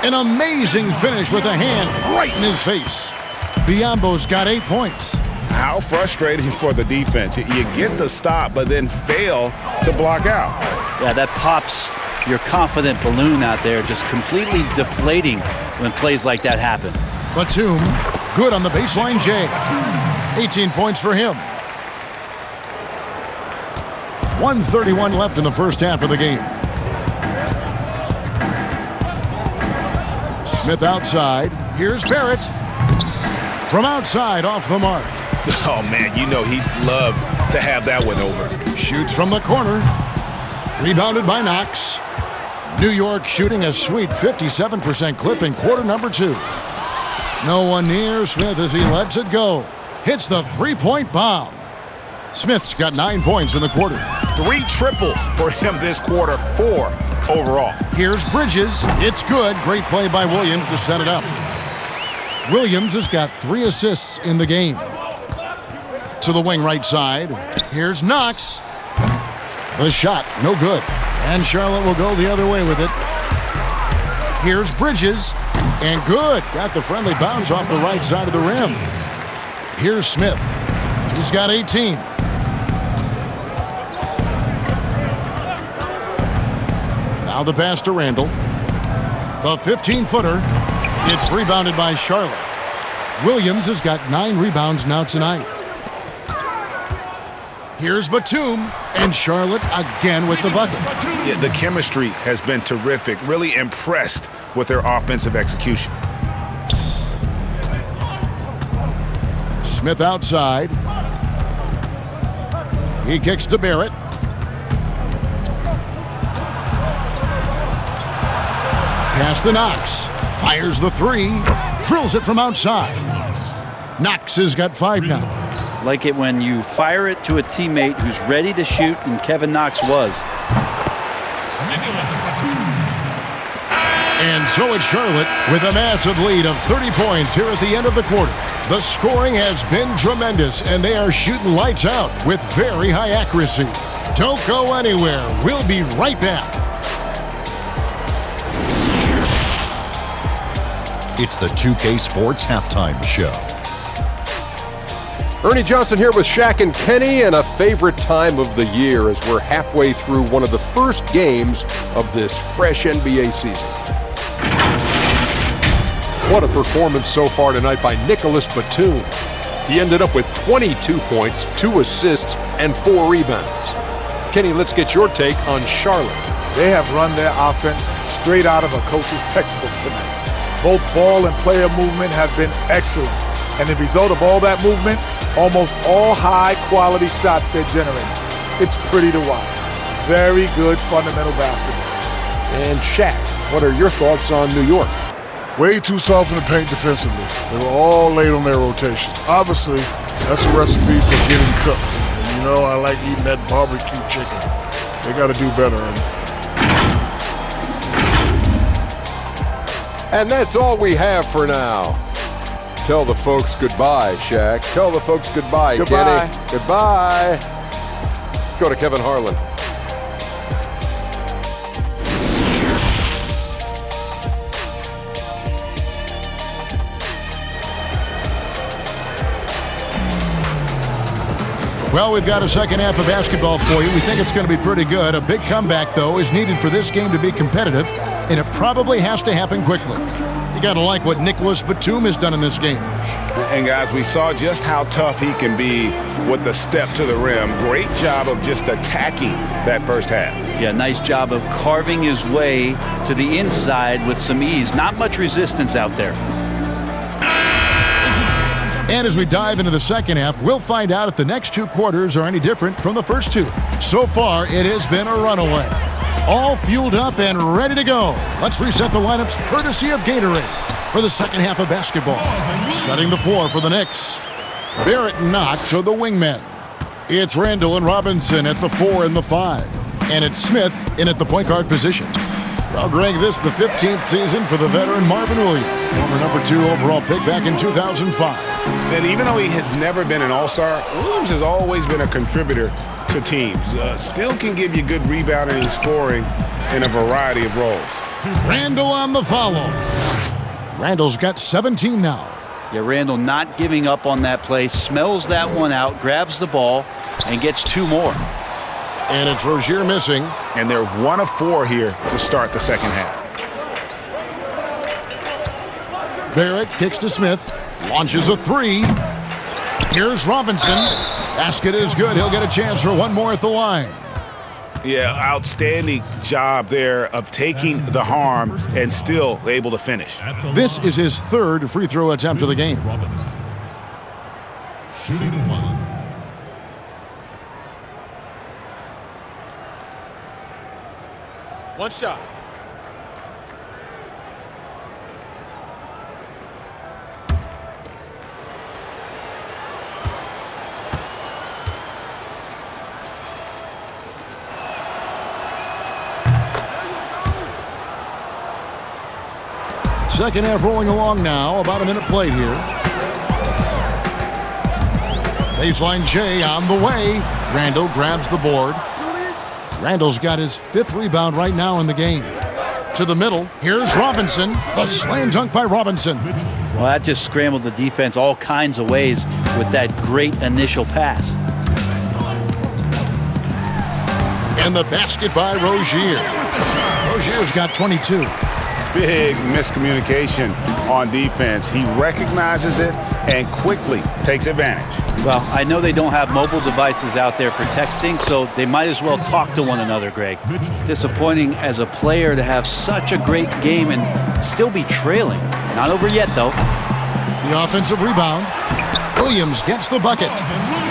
An amazing finish with a hand right in his face. Biyombo's got 8 points. How frustrating for the defense. You get the stop, but then fail to block out. Yeah, that pops your confident balloon out there, just completely deflating when plays like that happen. Batum, good on the baseline J. 18 points for him. 1:31 left in the first half of the game. Smith outside. Here's Barrett. From outside, off the mark. Oh, man, you know he'd love to have that one over. Shoots from the corner. Rebounded by Knox. New York shooting a sweet 57% clip in quarter number 2. No one near Smith as he lets it go. Hits the three-point bomb. Smith's got 9 points in the quarter. 3 triples for him this quarter, 4 overall. Here's Bridges. It's good. Great play by Williams to set it up. Williams has got 3 assists in the game. To the wing right side. Here's Knox. The shot, no good. And Charlotte will go the other way with it. Here's Bridges. And good. Got the friendly bounce off the right side of the rim. Here's Smith. He's got 18. Now the pass to Randall. The 15-footer. It's rebounded by Charlotte. Williams has got 9 rebounds now tonight. Here's Batum, and Charlotte again with the bucket. Yeah, the chemistry has been terrific. Really impressed with their offensive execution. Smith outside. He kicks to Barrett. Pass to Knox. Fires the 3. Drills it from outside. Knox has got 5 now. Like it when you fire it to a teammate who's ready to shoot, and Kevin Knox was. And so it's Charlotte with a massive lead of 30 points here at the end of the quarter. The scoring has been tremendous, and they are shooting lights out with very high accuracy. Don't go anywhere. We'll be right back. It's the 2K Sports Halftime Show. Ernie Johnson here with Shaq and Kenny, and a favorite time of the year as we're halfway through one of the first games of this fresh NBA season. What a performance so far tonight by Nicholas Batum. He ended up with 22 points, 2 assists, and 4 rebounds. Kenny, let's get your take on Charlotte. They have run their offense straight out of a coach's textbook tonight. Both ball and player movement have been excellent. And the result of all that movement, almost all high-quality shots they're generating. It's pretty to watch. Very good fundamental basketball. And Shaq, what are your thoughts on New York? Way too soft in the paint defensively. They were all late on their rotation. Obviously, that's a recipe for getting cooked. And you know, I like eating that barbecue chicken. They got to do better. And that's all we have for now. Tell the folks goodbye, Shaq. Tell the folks goodbye, Goodbye. Kenny. Goodbye. Go to Kevin Harlan. Well, we've got a second half of basketball for you. We think it's going to be pretty good. A big comeback, though, is needed for this game to be competitive, and it probably has to happen quickly. You got to like what Nicholas Batum has done in this game. And, guys, we saw just how tough he can be with the step to the rim. Great job of just attacking that first half. Yeah, nice job of carving his way to the inside with some ease. Not much resistance out there. And as we dive into the second half, we'll find out if the next 2 quarters are any different from the first 2. So far, it has been a runaway. All fueled up and ready to go. Let's reset the lineups courtesy of Gatorade for the second half of basketball. Setting the floor for the Knicks. Barrett and Knox are the wingmen. It's Randall and Robinson at the 4 and the 5. And it's Smith in at the point guard position. I'll rank this the 15th season for the veteran Marvin Williams, former number 2 overall pick back in 2005. And even though he has never been an all-star, Williams has always been a contributor to teams. Still can give you good rebounding and scoring in a variety of roles. Randall on the follow. Randall's got 17 now. Yeah, Randall not giving up on that play, smells that one out, grabs the ball, and gets 2 more. And it's Rozier missing. And they're 1 of 4 here to start the second half. Barrett kicks to Smith. Launches a 3. Here's Robinson. Basket is good. He'll get a chance for 1 more at the line. Yeah, outstanding job there of taking the harm and still able to finish. This is his 3rd free throw attempt of the game. Shooting 1. One shot. Second half rolling along now. About a minute played here. Baseline J on the way. Randall grabs the board. Randall's got his 5th rebound right now in the game. To the middle, here's Robinson. The slam dunk by Robinson. Well, that just scrambled the defense all kinds of ways with that great initial pass. And the basket by Rozier. Rozier's got 22. Big miscommunication on defense. He recognizes it and quickly takes advantage. Well, I know they don't have mobile devices out there for texting, so they might as well talk to one another, Greg. Disappointing as a player to have such a great game and still be trailing. Not over yet, though. The offensive rebound. Williams gets the bucket.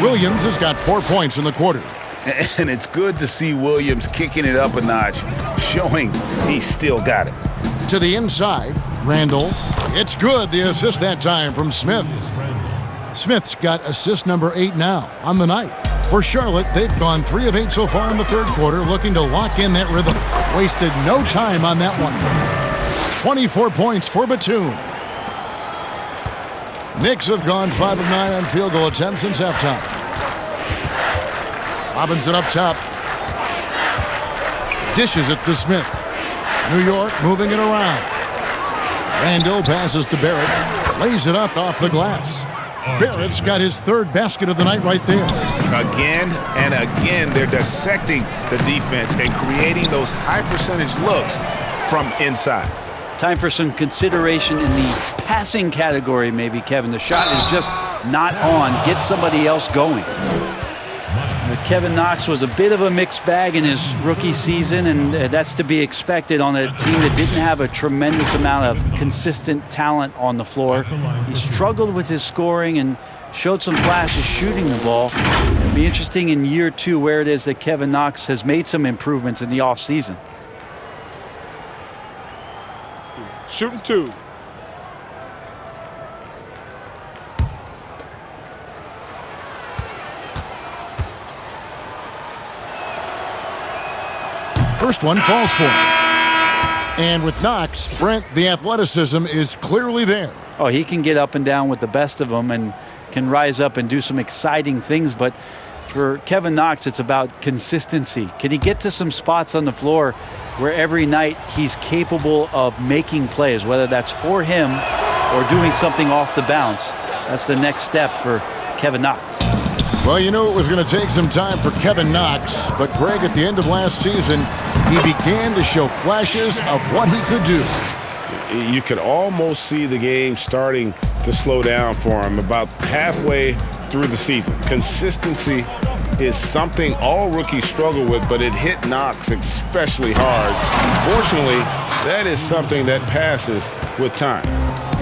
Williams has got 4 points in the quarter. And it's good to see Williams kicking it up a notch, showing he still got it. To the inside, Randall. It's good, the assist that time from Smith. Smith's got assist number 8 now on the night. For Charlotte, they've gone 3 of 8 so far in the third quarter, looking to lock in that rhythm. Wasted no time on that one. 24 points for Batum. Knicks have gone 5 of 9 on field goal attempts since halftime. Robinson up top. Dishes it to Smith. New York moving it around. Randall passes to Barrett. Lays it up off the glass. Barrett's got his 3rd basket of the night right there. Again and again, they're dissecting the defense and creating those high-percentage looks from inside. Time for some consideration in the passing category, maybe, Kevin. The shot is just not on. Get somebody else going. Kevin Knox was a bit of a mixed bag in his rookie season, and that's to be expected on a team that didn't have a tremendous amount of consistent talent on the floor. He struggled with his scoring and showed some flashes shooting the ball. It'll be interesting in year 2 where it is that Kevin Knox has made some improvements in the offseason. Shooting 2. First one falls for him. And with Knox, Brent, the athleticism is clearly there. Oh, he can get up and down with the best of them and can rise up and do some exciting things. But for Kevin Knox, it's about consistency. Can he get to some spots on the floor where every night he's capable of making plays, whether that's for him or doing something off the bounce? That's the next step for Kevin Knox. Well, you knew it was going to take some time for Kevin Knox, but Greg, at the end of last season, he began to show flashes of what he could do. You could almost see the game starting to slow down for him about halfway through the season. Consistency is something all rookies struggle with, but it hit Knox especially hard. Fortunately, that is something that passes with time.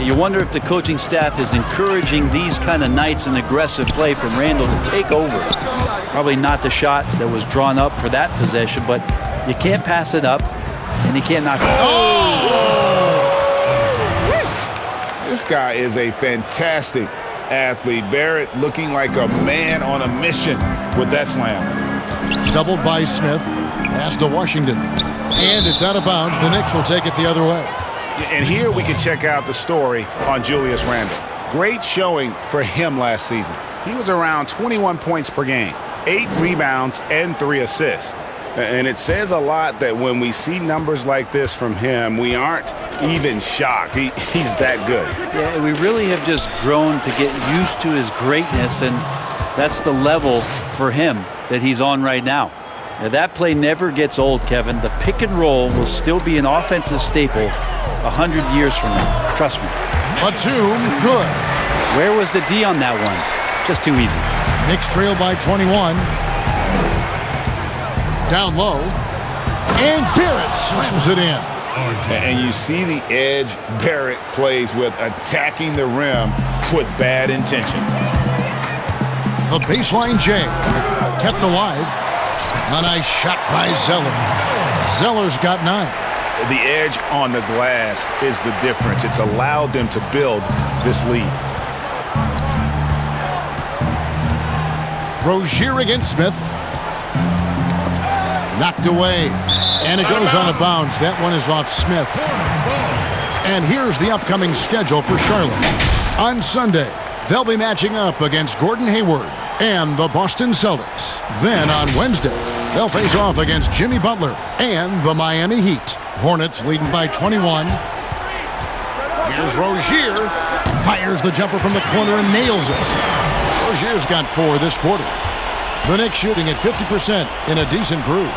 You wonder if the coaching staff is encouraging these kind of nights and aggressive play from Randall to take over. Probably not the shot that was drawn up for that possession, but you can't pass it up, and you can't knock it. This guy is a fantastic athlete. Barrett looking like a man on a mission with that slam. Doubled by Smith. Pass to Washington. And it's out of bounds. The Knicks will take it the other way. And here we can check out the story on Julius Randle. Great showing for him last season. He was around 21 points per game, 8 rebounds, and 3 assists. And it says a lot that when we see numbers like this from him, we aren't even shocked. He's that good. Yeah, we really have just grown to get used to his greatness, and that's the level for him that he's on right now. Now, that play never gets old, Kevin. The pick and roll will still be an offensive staple 100 years from now. Trust me. Batum, good. Where was the D on that one? Just too easy. Knicks trail by 21. Down low. And Barrett slams it in. And you see the edge Barrett plays with, attacking the rim with bad intentions. The baseline J. Kept alive. A nice shot by Zeller. Zeller's got 9. The edge on the glass is the difference. It's allowed them to build this lead. Rozier against Smith. Knocked away. And it goes out of bounds. That one is off Smith. And here's the upcoming schedule for Charlotte. On Sunday, they'll be matching up against Gordon Hayward and the Boston Celtics. Then on Wednesday, they'll face off against Jimmy Butler and the Miami Heat. Hornets leading by 21. Here's Rozier. Fires the jumper from the corner and nails it. Rozier's got 4 this quarter. The Knicks shooting at 50% in a decent groove.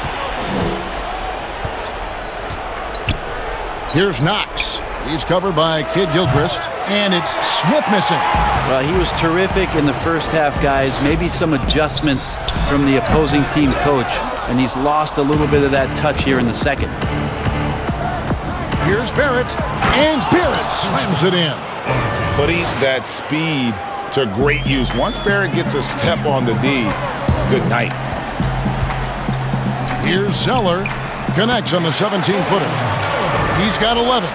Here's Knox. He's covered by Kid Gilchrist. And it's Smith missing. Well, he was terrific in the first half, guys. Maybe some adjustments from the opposing team coach. And he's lost a little bit of that touch here in the second. Here's Barrett. And Barrett slams it in. Putting that speed to great use. Once Barrett gets a step on the D, good night. Here's Zeller. Connects on the 17-footer. He's got 11.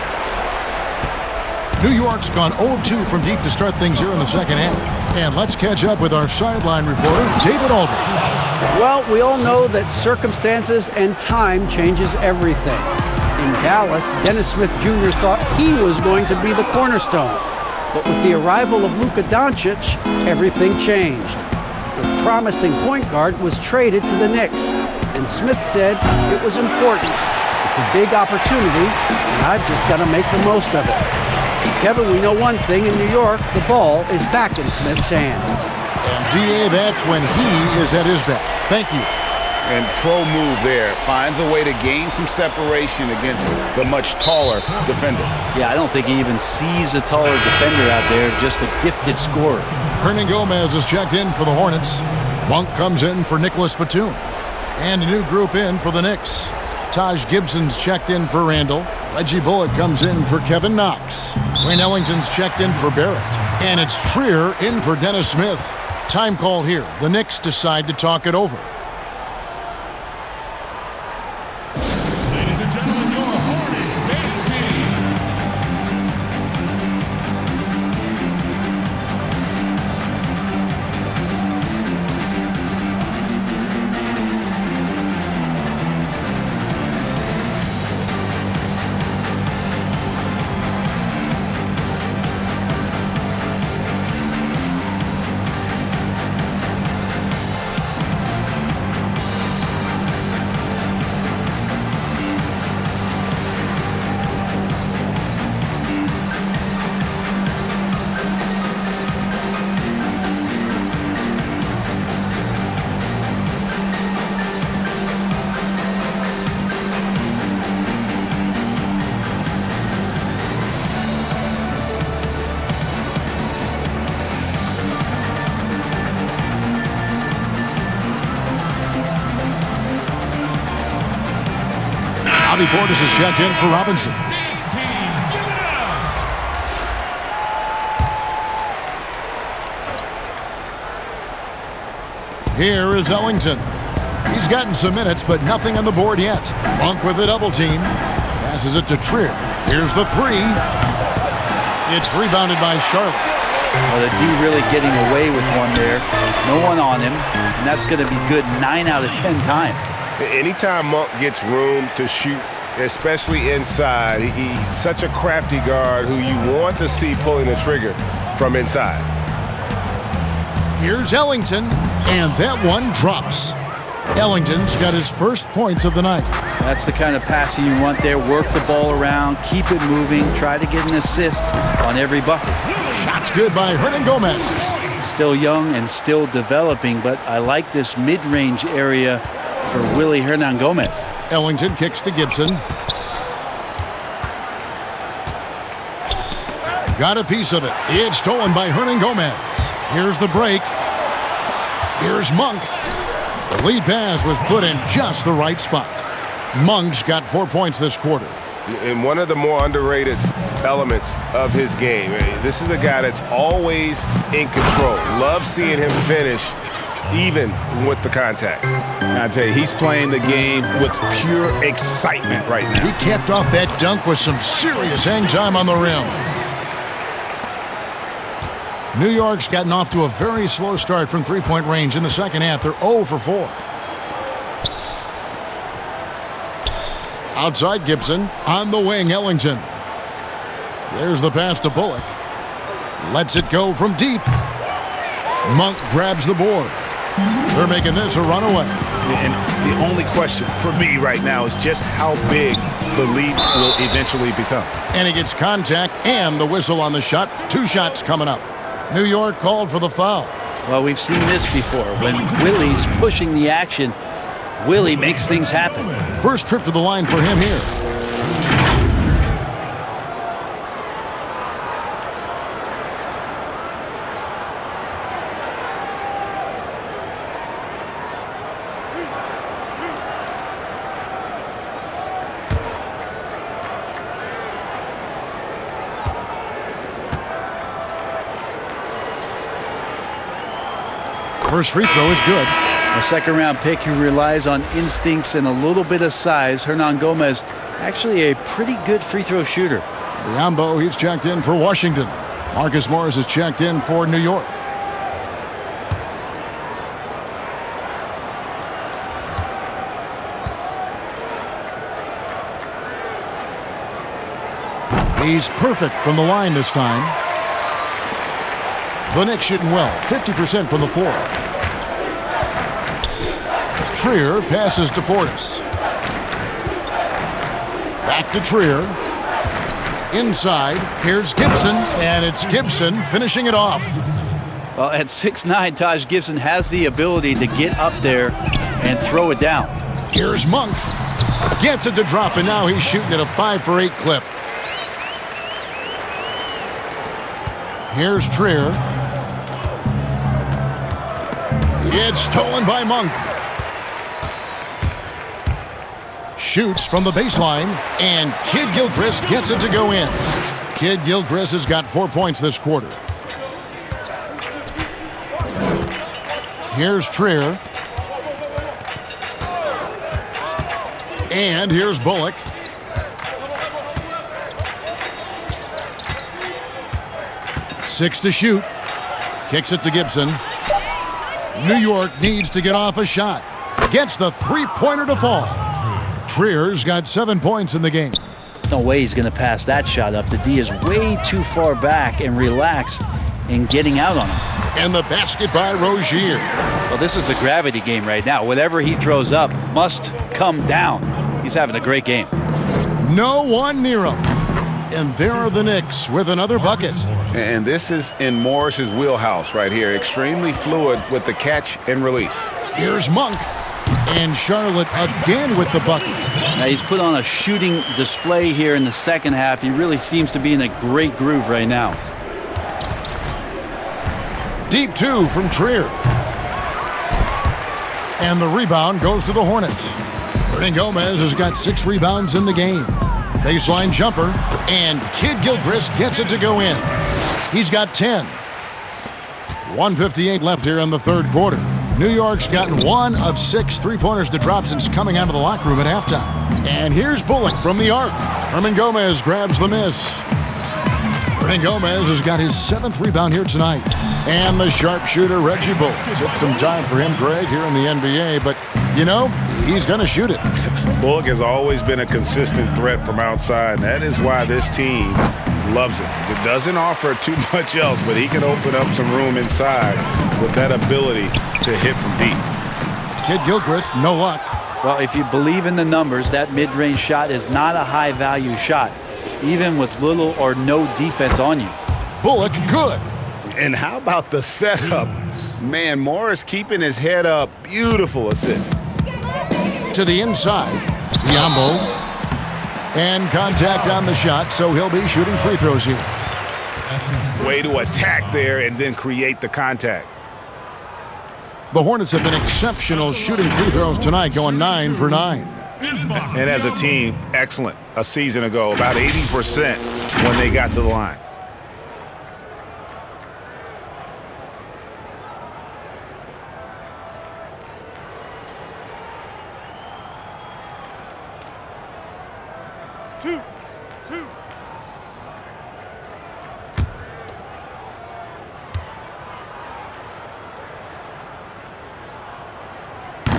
New York's gone 0 of 2 from deep to start things here in the second half. And let's catch up with our sideline reporter, David Aldridge. Well, we all know that circumstances and time changes everything. In Dallas, Dennis Smith Jr. thought he was going to be the cornerstone. But with the arrival of Luka Doncic, everything changed. The promising point guard was traded to the Knicks, and Smith said it was important. It's a big opportunity, and I've just got to make the most of it. Kevin, we know one thing in New York, the ball is back in Smith's hands. And DA, that's when he is at his best. Thank you. And pro move there. Finds a way to gain some separation against the much taller defender. Yeah, I don't think he even sees a taller defender out there, just a gifted scorer. Hernangomez is checked in for the Hornets. Monk comes in for Nicholas Batum. And a new group in for the Knicks. Taj Gibson's checked in for Randall. Reggie Bullock comes in for Kevin Knox. Wayne Ellington's checked in for Barrett. And it's Trier in for Dennis Smith. Time call here. The Knicks decide to talk it over. Ladies and gentlemen, your Hornets base team. Bobby Portis is checked in for Robinson. Here is Ellington. He's gotten some minutes, but nothing on the board yet. Monk with a double team. Passes it to Trier. Here's the 3. It's rebounded by Charlotte. Well, the D really getting away with one there. No one on him, and that's going to be good 9 out of 10 times. Anytime Monk gets room to shoot, especially inside, he's such a crafty guard who you want to see pulling the trigger from inside. Here's Ellington, and that one drops. Ellington's got his first points of the night. That's the kind of passing you want there. Work the ball around, keep it moving, try to get an assist on every bucket. Shot's good by Hernangomez. Still young and still developing, but I like this mid-range area for Willie Hernangomez. Ellington kicks to Gibson. Got a piece of it. It's stolen by Hernangomez. Here's the break. Here's Monk. The lead pass was put in just the right spot. Monk's got 4 points this quarter. And one of the more underrated elements of his game. This is a guy that's always in control. Love seeing him finish even with the contact. I tell you, he's playing the game with pure excitement right now. He capped off that dunk with some serious hang time on the rim. New York's gotten off to a very slow start from three-point range in the second half. They're 0 for 4. Outside Gibson. On the wing, Ellington. There's the pass to Bullock. Lets it go from deep. Monk grabs the board. They're making this a runaway. And the only question for me right now is just how big the lead will eventually become. And he gets contact and the whistle on the shot. 2 shots coming up. New York called for the foul. Well, we've seen this before. When Willie's pushing the action, Willie makes things happen. First trip to the line for him here. First free throw is good. A second-round pick who relies on instincts and a little bit of size. Hernan Gomez, actually a pretty good free throw shooter. Biombo, he's checked in for Washington. Marcus Morris is checked in for New York. He's perfect from the line this time. The Knicks shooting well, 50% from the floor. Trier passes to Portis. Back to Trier. Inside, here's Gibson, and it's Gibson finishing it off. Well, at 6'9", Taj Gibson has the ability to get up there and throw it down. Here's Monk. Gets it to drop, and now he's shooting at a 5 for 8 clip. Here's Trier. It's stolen by Monk. Shoots from the baseline, and Kid Gilchrist gets it to go in. Kid Gilchrist has got 4 points this quarter. Here's Trier. And here's Bullock. Six to shoot. Kicks it to Gibson. New York needs to get off a shot. Gets the three-pointer to fall. Trier's got 7 points in the game. No way he's going to pass that shot up. The D is way too far back and relaxed in getting out on him. And the basket by Rozier. Well, this is a gravity game right now. Whatever he throws up must come down. He's having a great game. No one near him. And there are the Knicks with another bucket. And this is in Morris's wheelhouse right here. Extremely fluid with the catch and release. Here's Monk. And Charlotte again with the bucket. Now he's put on a shooting display here in the second half. He really seems to be in a great groove right now. Deep two from Trier. And the rebound goes to the Hornets. Hernan Gomez has got 6 rebounds in the game. Baseline jumper, and Kid Gilchrist gets it to go in. He's got 10. 1:58 left here in the third quarter. New York's gotten 1 of 6 three-pointers to drop since coming out of the locker room at halftime. And here's Bullock from the arc. Hernan Gomez grabs the miss. Hernan Gomez has got his 7th rebound here tonight. And the sharpshooter, Reggie Bullock. Took some time for him, Greg, here in the NBA, but, you know, he's going to shoot it. Bullock has always been a consistent threat from outside, and that is why this team loves it. It doesn't offer too much else, but he can open up some room inside with that ability to hit from deep. Kid Gilchrist, no luck. Well, if you believe in the numbers, that mid-range shot is not a high-value shot, even with little or no defense on you. Bullock, good. And how about the setup? Man, Morris keeping his head up. Beautiful assist. To the inside, Biombo. And contact on the shot, so he'll be shooting free throws here. Way to attack there and then create the contact. The Hornets have been exceptional shooting free throws tonight, going 9 for 9. And as a team, excellent. A season ago, about 80% when they got to the line.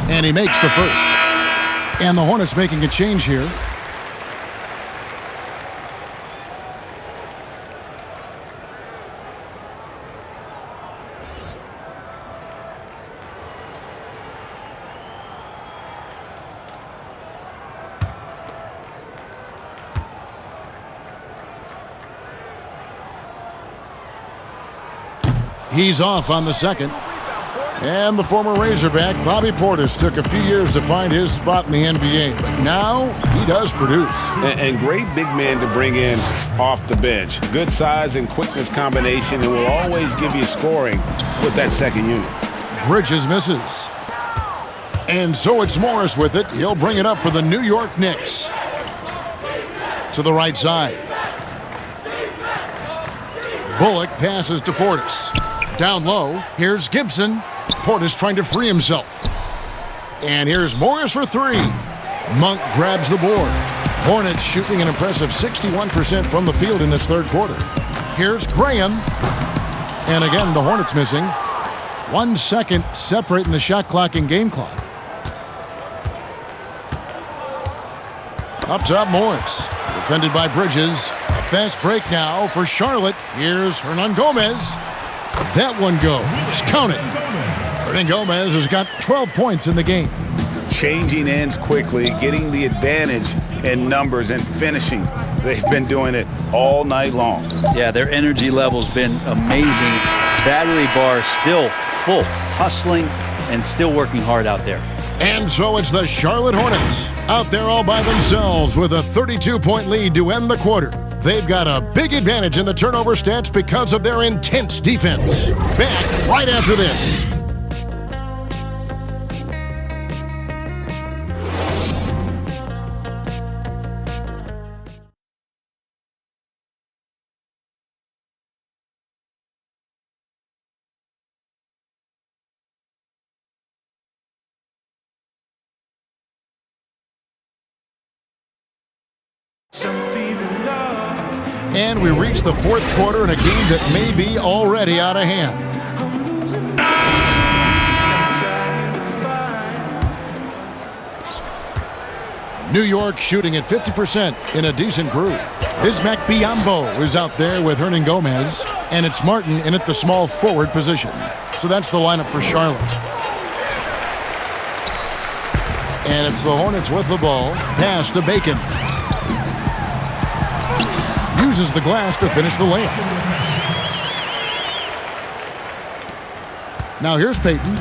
And he makes the first. And the Hornets making a change here. He's off on the second. And the former Razorback, Bobby Portis, took a few years to find his spot in the NBA, but now he does produce. And great big man to bring in off the bench. Good size and quickness combination, and will always give you scoring with that second unit. Bridges misses. And so it's Morris with it. He'll bring it up for the New York Knicks. To the right side. Bullock passes to Portis. Down low, here's Gibson. Portis trying to free himself. And here's Morris for three. Monk grabs the board. Hornets shooting an impressive 61% from the field in this third quarter. Here's Graham. And again, the Hornets missing. 1 second separating the shot clock and game clock. Up top, Morris. Defended by Bridges. A fast break now for Charlotte. Here's Hernangomez. That one goes. Count it. Hernangomez has got 12 points in the game. Changing ends quickly, getting the advantage in numbers and finishing. They've been doing it all night long. Yeah, their energy level's been amazing. Battery bar still full, hustling and still working hard out there. And so it's the Charlotte Hornets out there all by themselves with a 32-point lead to end the quarter. They've got a big advantage in the turnover stats because of their intense defense. Back right after this. And we reach the fourth quarter in a game that may be already out of hand. New York shooting at 50% in a decent groove. Bismack Biyombo is out there with Hernangomez, and it's Martin in at the small forward position. So that's the lineup for Charlotte. And it's the Hornets with the ball. Pass to Bacon. Uses the glass to finish the layup. Now here's Payton.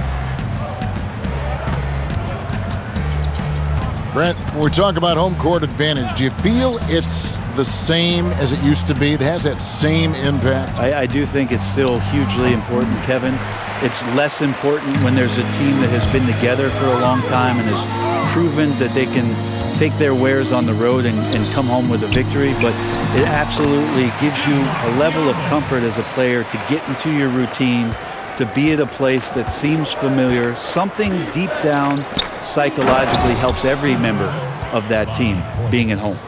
Brent, when we talk about home court advantage, do you feel it's the same as it used to be? It has that same impact? I do think it's still hugely important, Kevin. It's less important when there's a team that has been together for a long time and has proven that they can take their wares on the road and come home with a victory, but it absolutely gives you a level of comfort as a player to get into your routine, to be at a place that seems familiar. Something deep down psychologically helps every member of that team being at home.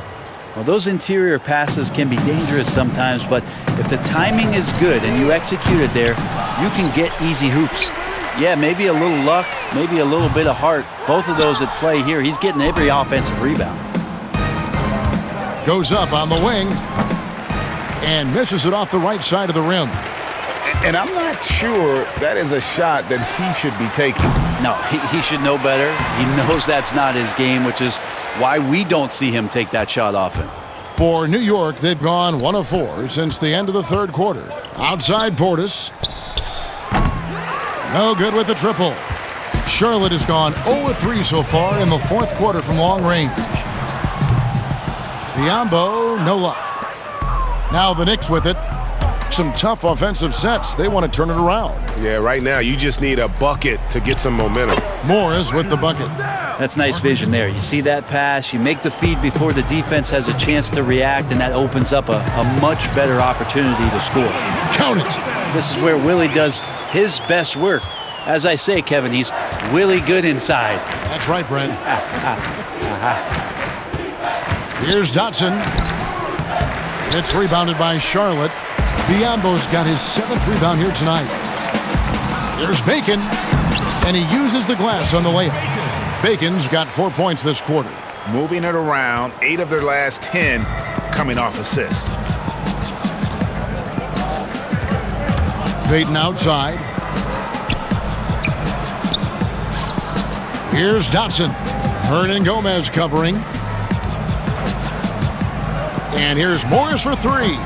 Well, those interior passes can be dangerous sometimes, but if the timing is good and you execute it there, you can get easy hoops. Yeah, maybe a little luck, maybe a little bit of heart. Both of those at play here. He's getting every offensive rebound. Goes up on the wing and misses it off the right side of the rim. And I'm not sure that is a shot that he should be taking. No, he should know better. He knows that's not his game, which is why we don't see him take that shot often. For New York, they've gone 1 of 4 since the end of the third quarter. Outside Portis. No good with the triple. Charlotte has gone 0 of 3 so far in the fourth quarter from long range. Biyombo, no luck. Now the Knicks with it. Some tough offensive sets. They want to turn it around. Yeah, right now you just need a bucket to get some momentum. Morris with the bucket. That's nice vision there. You see that pass, you make the feed before the defense has a chance to react, and that opens up a much better opportunity to score. Count it. This is where Willie does his best work. As I say, Kevin, he's Willie good inside. That's right, Brent. Here's Dotson. It's rebounded by Charlotte. Biyombo's got his 7th rebound here tonight. There's Bacon, and he uses the glass on the layup. Bacon's got 4 points this quarter. Moving it around, 8 of their last 10 coming off assists. Payton outside. Here's Dotson. Hernangomez covering. And here's Morris for 3.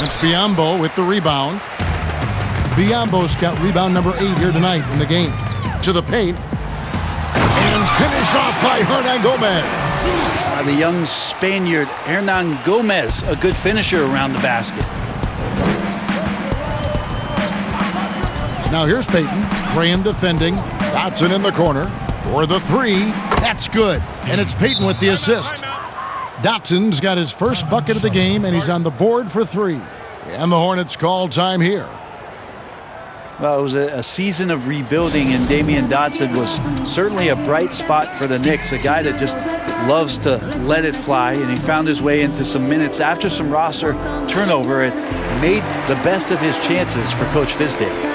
It's Biyombo with the rebound. Biyombo's got rebound number 8 here tonight in the game. To the paint. And finished off by Hernan Gomez. The young Spaniard, Hernan Gomez, a good finisher around the basket. Now here's Payton. Graham defending. Dotson in the corner. For the 3. That's good. And it's Payton with the assist. Dotson's got his first bucket of the game, and he's on the board for 3. And the Hornets call time here. Well, it was a season of rebuilding, and Damian Dotson was certainly a bright spot for the Knicks, a guy that just loves to let it fly, and he found his way into some minutes after some roster turnover and made the best of his chances for Coach Fizdale.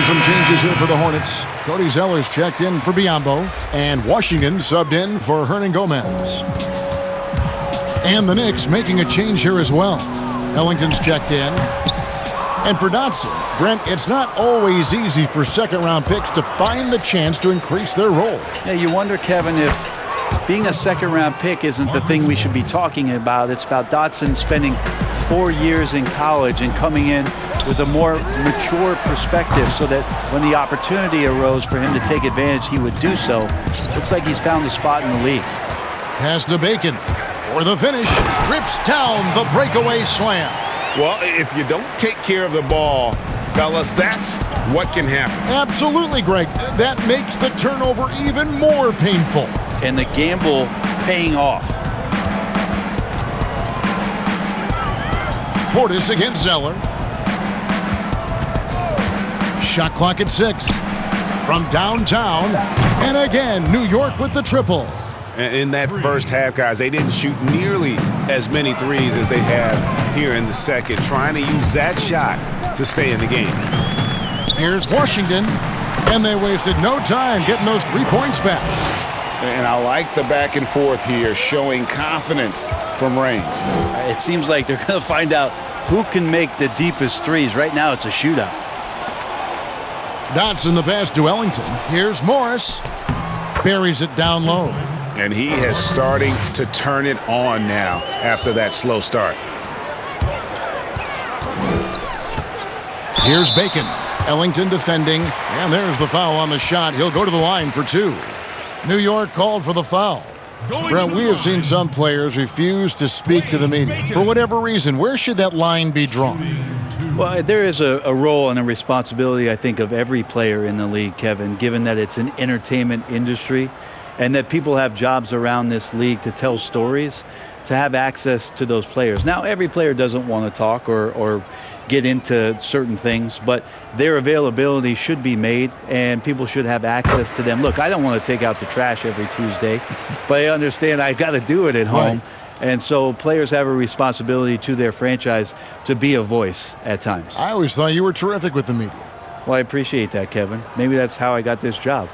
Some changes here for the Hornets. Cody Zeller's checked in for Biyombo, and Washington subbed in for Hernan Gomez. And the Knicks making a change here as well. Ellington's checked in. And for Dotson, Brent, it's not always easy for second-round picks to find the chance to increase their role. Yeah, you wonder, Kevin, if being a second-round pick isn't the thing we should be talking about. It's about Dotson spending 4 years in college and coming in with a more mature perspective so that when the opportunity arose for him to take advantage, he would do so. Looks like he's found a spot in the league. Pass to Bacon for the finish. Rips down the breakaway slam. Well, if you don't take care of the ball, fellas, that's what can happen. Absolutely, Greg. That makes the turnover even more painful. And the gamble paying off. Portis against Zeller. Shot clock at 6 from downtown. And again, New York with the triple. In that first half, guys, they didn't shoot nearly as many threes as they have here in the second, trying to use that shot to stay in the game. Here's Washington, and they wasted no time getting those 3 points back. And I like the back and forth here, showing confidence from range. It seems like they're going to find out who can make the deepest threes. Right now, it's a shootout. Dotson the pass to Ellington. Here's Morris. Buries it down low. And he is starting to turn it on now after that slow start. Here's Bacon. Ellington defending. And there's the foul on the shot. He'll go to the line for 2. New York called for the foul. Brent, we have seen some players refuse to speak to the media. For whatever reason, where should that line be drawn? Well, there is a role and a responsibility, I think, of every player in the league, Kevin, given that it's an entertainment industry and that people have jobs around this league to tell stories, to have access to those players. Now, every player doesn't want to talk or get into certain things, but their availability should be made and people should have access to them. Look, I don't want to take out the trash every Tuesday, but I understand I got to do it at home. Right. And so players have a responsibility to their franchise to be a voice at times. I always thought you were terrific with the media. Well, I appreciate that, Kevin. Maybe that's how I got this job.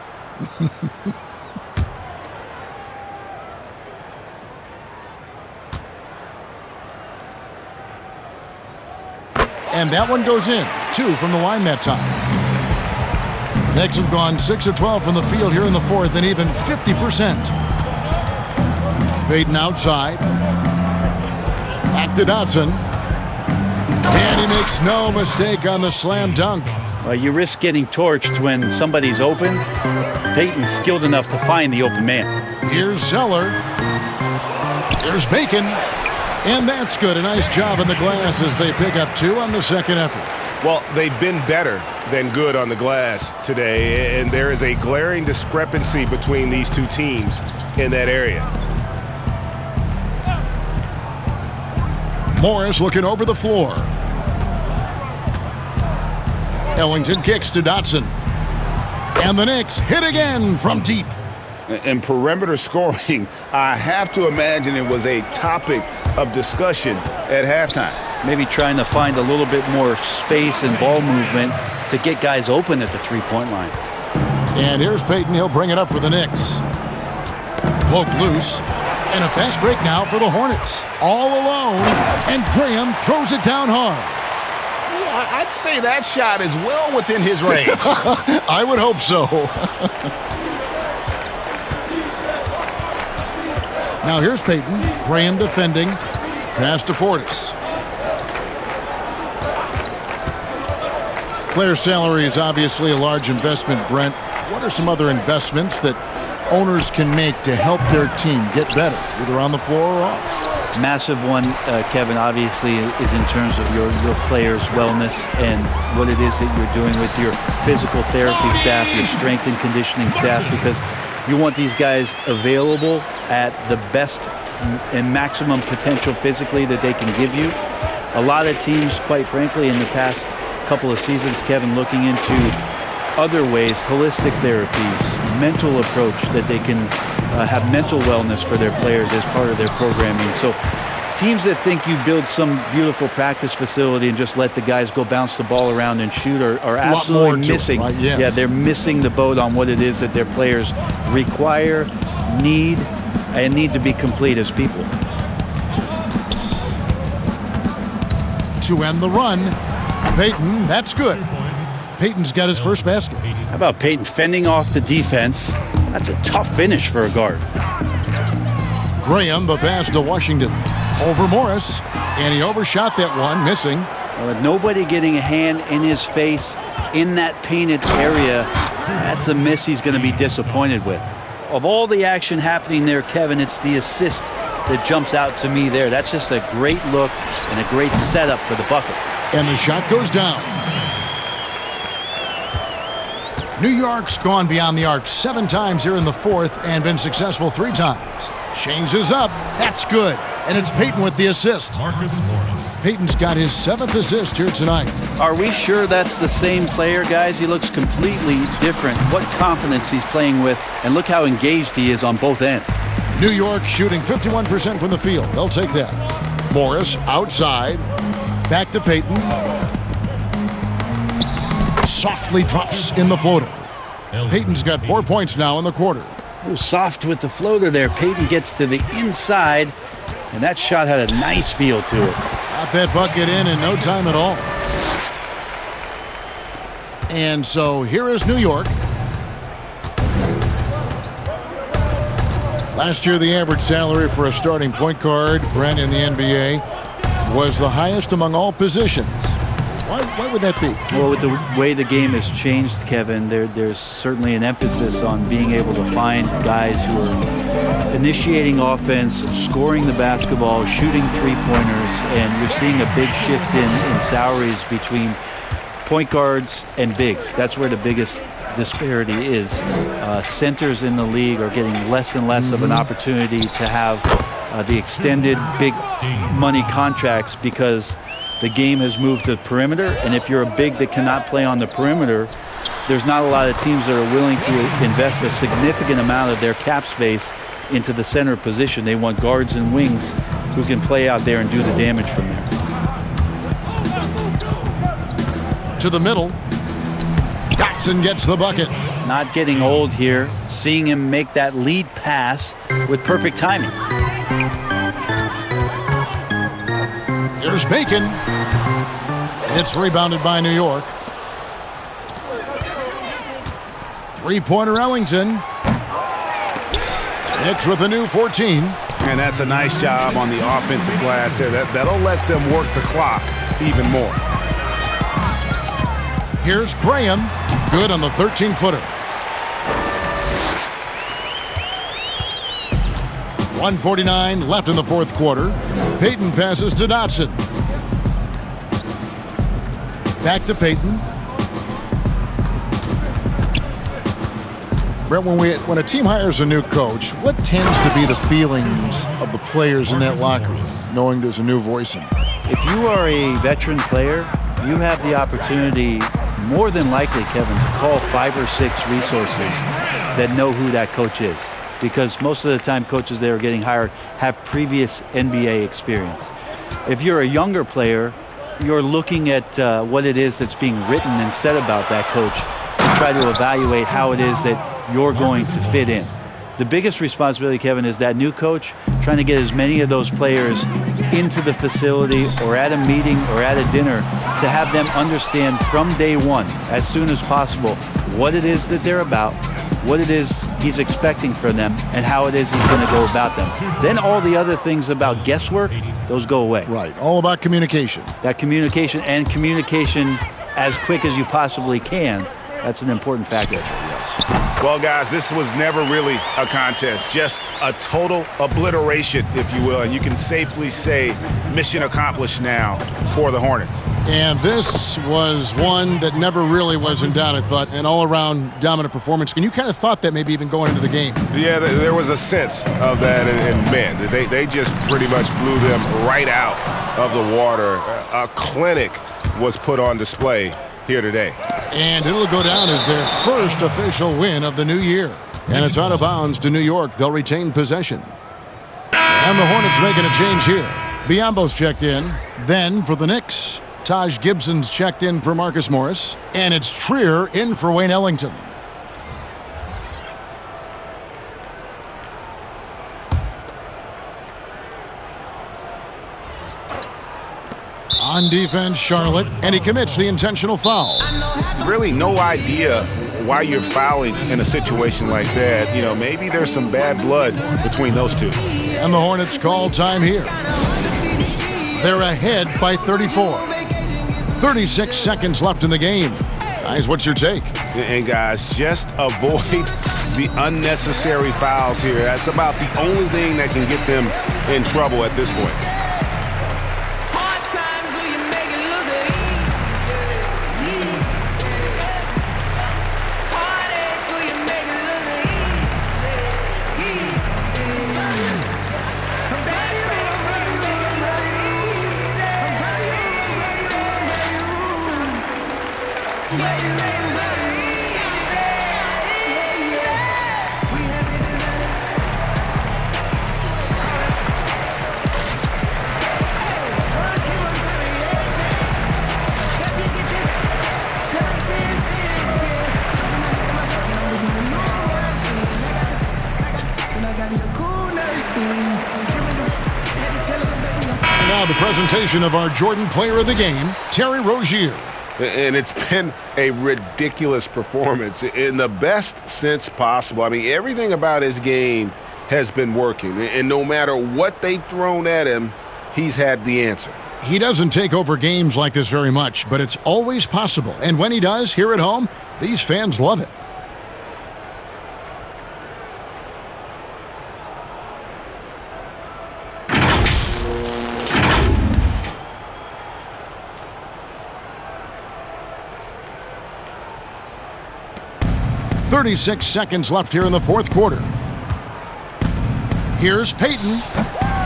And that one goes in. 2 from the line that time. The Knicks have gone 6 of 12 from the field here in the fourth and even 50%. Payton outside. Back to Dotson. And he makes no mistake on the slam dunk. Well, you risk getting torched when somebody's open. Payton's skilled enough to find the open man. Here's Zeller. Here's Bacon. And that's good. A nice job on the glass as they pick up 2 on the second effort. Well, they've been better than good on the glass today, and there is a glaring discrepancy between these two teams in that area. Morris looking over the floor. Ellington kicks to Dotson. And the Knicks hit again from deep. And perimeter scoring, I have to imagine it was a topic of discussion at halftime. Maybe trying to find a little bit more space and ball movement to get guys open at the three-point line. And here's Payton. He'll bring it up for the Knicks. Poked loose. And a fast break now for the Hornets. All alone. And Graham throws it down hard. Yeah, I'd say that shot is well within his range. I would hope so. Now here's Payton. Graham defending. Pass to Portis. Player salary is obviously a large investment, Brent. What are some other investments that owners can make to help their team get better, either on the floor or off? Massive one, Kevin, obviously, is in terms of your players' wellness and what it is that you're doing with your physical therapy staff, your strength and conditioning staff, because you want these guys available at the best and maximum potential physically that they can give you. A lot of teams, quite frankly, in the past couple of seasons, Kevin, looking into other ways, holistic therapies, mental approach that they can have mental wellness for their players as part of their programming. So teams that think you build some beautiful practice facility and just let the guys go bounce the ball around and shoot are absolutely missing. Right? Yes. Yeah, they're missing the boat on what it is that their players require, need to be complete as people. To end the run, Payton, that's good. Payton's got his first basket. How about Payton fending off the defense? That's a tough finish for a guard. Graham, the pass to Washington. Over Morris, and he overshot that one, missing. Well, with nobody getting a hand in his face in that painted area, that's a miss he's going to be disappointed with. Of all the action happening there, Kevin, it's the assist that jumps out to me there. That's just a great look and a great setup for the bucket. And the shot goes down. New York's gone beyond the arc 7 times here in the fourth and been successful 3 times. Changes up. That's good. And it's Payton with the assist. Marcus Morris. Payton's got his 7th assist here tonight. Are we sure that's the same player, guys? He looks completely different. What confidence he's playing with, and look how engaged he is on both ends. New York shooting 51% from the field. They'll take that. Morris outside. Back to Payton. Softly drops in the floater. Payton's got 4 points now in the quarter. Ooh, soft with the floater there. Payton gets to the inside, and that shot had a nice feel to it. Got that bucket in no time at all. And so here is New York. Last year, the average salary for a starting point guard, Brent, in the NBA, was the highest among all positions. Why would that be? Well, with the way the game has changed, Kevin, there's certainly an emphasis on being able to find guys who are initiating offense, scoring the basketball, shooting three-pointers, and you're seeing a big shift in salaries between point guards and bigs. That's where the biggest disparity is. Centers in the league are getting less and less of an opportunity to have the extended big money contracts because the game has moved to the perimeter, and if you're a big that cannot play on the perimeter, there's not a lot of teams that are willing to invest a significant amount of their cap space into the center position. They want guards and wings who can play out there and do the damage from there. To the middle. Dotson gets the bucket. Not getting old here, seeing him make that lead pass with perfect timing. Here's Bacon. It's rebounded by New York. Three-pointer Ellington. Knicks with a new 14. And that's a nice job on the offensive glass there. That'll let them work the clock even more. Here's Graham. Good on the 13-footer. 1:49 left in the fourth quarter. Payton passes to Dotson. Back to Payton. Brent, when a team hires a new coach, what tends to be the feelings of the players in that locker room, knowing there's a new voice in it? If you are a veteran player, you have the opportunity more than likely, Kevin, to call 5 or 6 resources that know who that coach is. Because most of the time coaches that are getting hired have previous NBA experience. If you're a younger player, you're looking at what it is that's being written and said about that coach to try to evaluate how it is that you're going to fit in. The biggest responsibility, Kevin, is that new coach trying to get as many of those players into the facility or at a meeting or at a dinner to have them understand from day one, as soon as possible, what it is that they're about, what it is he's expecting from them, and how it is he's going to go about them. Then all the other things about guesswork, those go away. Right, all about communication. That communication and communication as quick as you possibly can, that's an important factor. Yes. Well, guys, this was never really a contest, just a total obliteration, if you will. And you can safely say mission accomplished now for the Hornets. And this was one that never really was in doubt, I thought, an all-around dominant performance. And you kind of thought that maybe even going into the game. Yeah, there was a sense of that, and man, they just pretty much blew them right out of the water. A clinic was put on display here today. And it'll go down as their first official win of the new year. And it's out of bounds to New York. They'll retain possession. And the Hornets making a change here. Biyombo's checked in. Then for the Knicks, Taj Gibson's checked in for Marcus Morris. And it's Trier in for Wayne Ellington. On defense, Charlotte, and he commits the intentional foul. Really no idea why you're fouling in a situation like that. You know, maybe there's some bad blood between those two. And the Hornets call time here. They're ahead by 34. 36 seconds left in the game. Guys, what's your take? And guys, just avoid the unnecessary fouls here. That's about the only thing that can get them in trouble at this point. Now the presentation of our Jordan Player of the Game, Terry Rozier. And it's been a ridiculous performance in the best sense possible. I mean, everything about his game has been working. And no matter what they've thrown at him, he's had the answer. He doesn't take over games like this very much, but it's always possible. And when he does, here at home, these fans love it. .36 seconds left here in the fourth quarter. Here's Payton.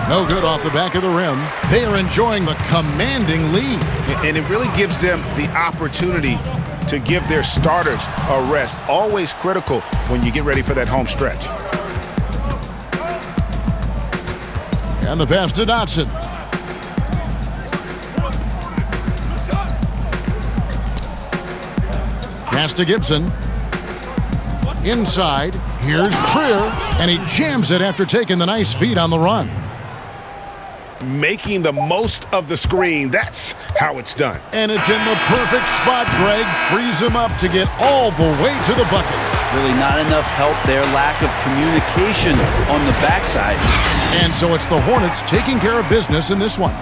No good off the back of the rim. They are enjoying the commanding lead. And it really gives them the opportunity to give their starters a rest. Always critical when you get ready for that home stretch. And the pass to Dotson. Pass to Gibson. Inside, here's Trier, and he jams it after taking the nice feed on the run. Making the most of the screen, that's how it's done. And it's in the perfect spot. Greg frees him up to get all the way to the bucket. Really not enough help there, lack of communication on the backside. And so it's the Hornets taking care of business in this one.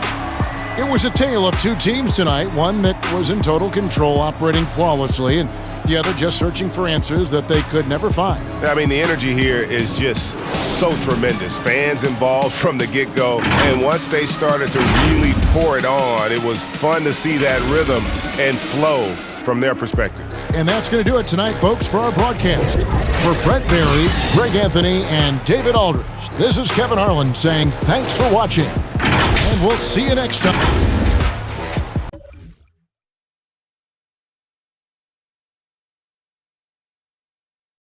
It was a tale of two teams tonight, one that was in total control, operating flawlessly, and the other just searching for answers that they could never find. I mean, the energy here is just so tremendous. Fans involved from the get-go. And once they started to really pour it on, it was fun to see that rhythm and flow from their perspective. And that's going to do it tonight, folks, for our broadcast. For Brett Barry, Greg Anthony, and David Aldridge, this is Kevin Harlan saying thanks for watching. And we'll see you next time.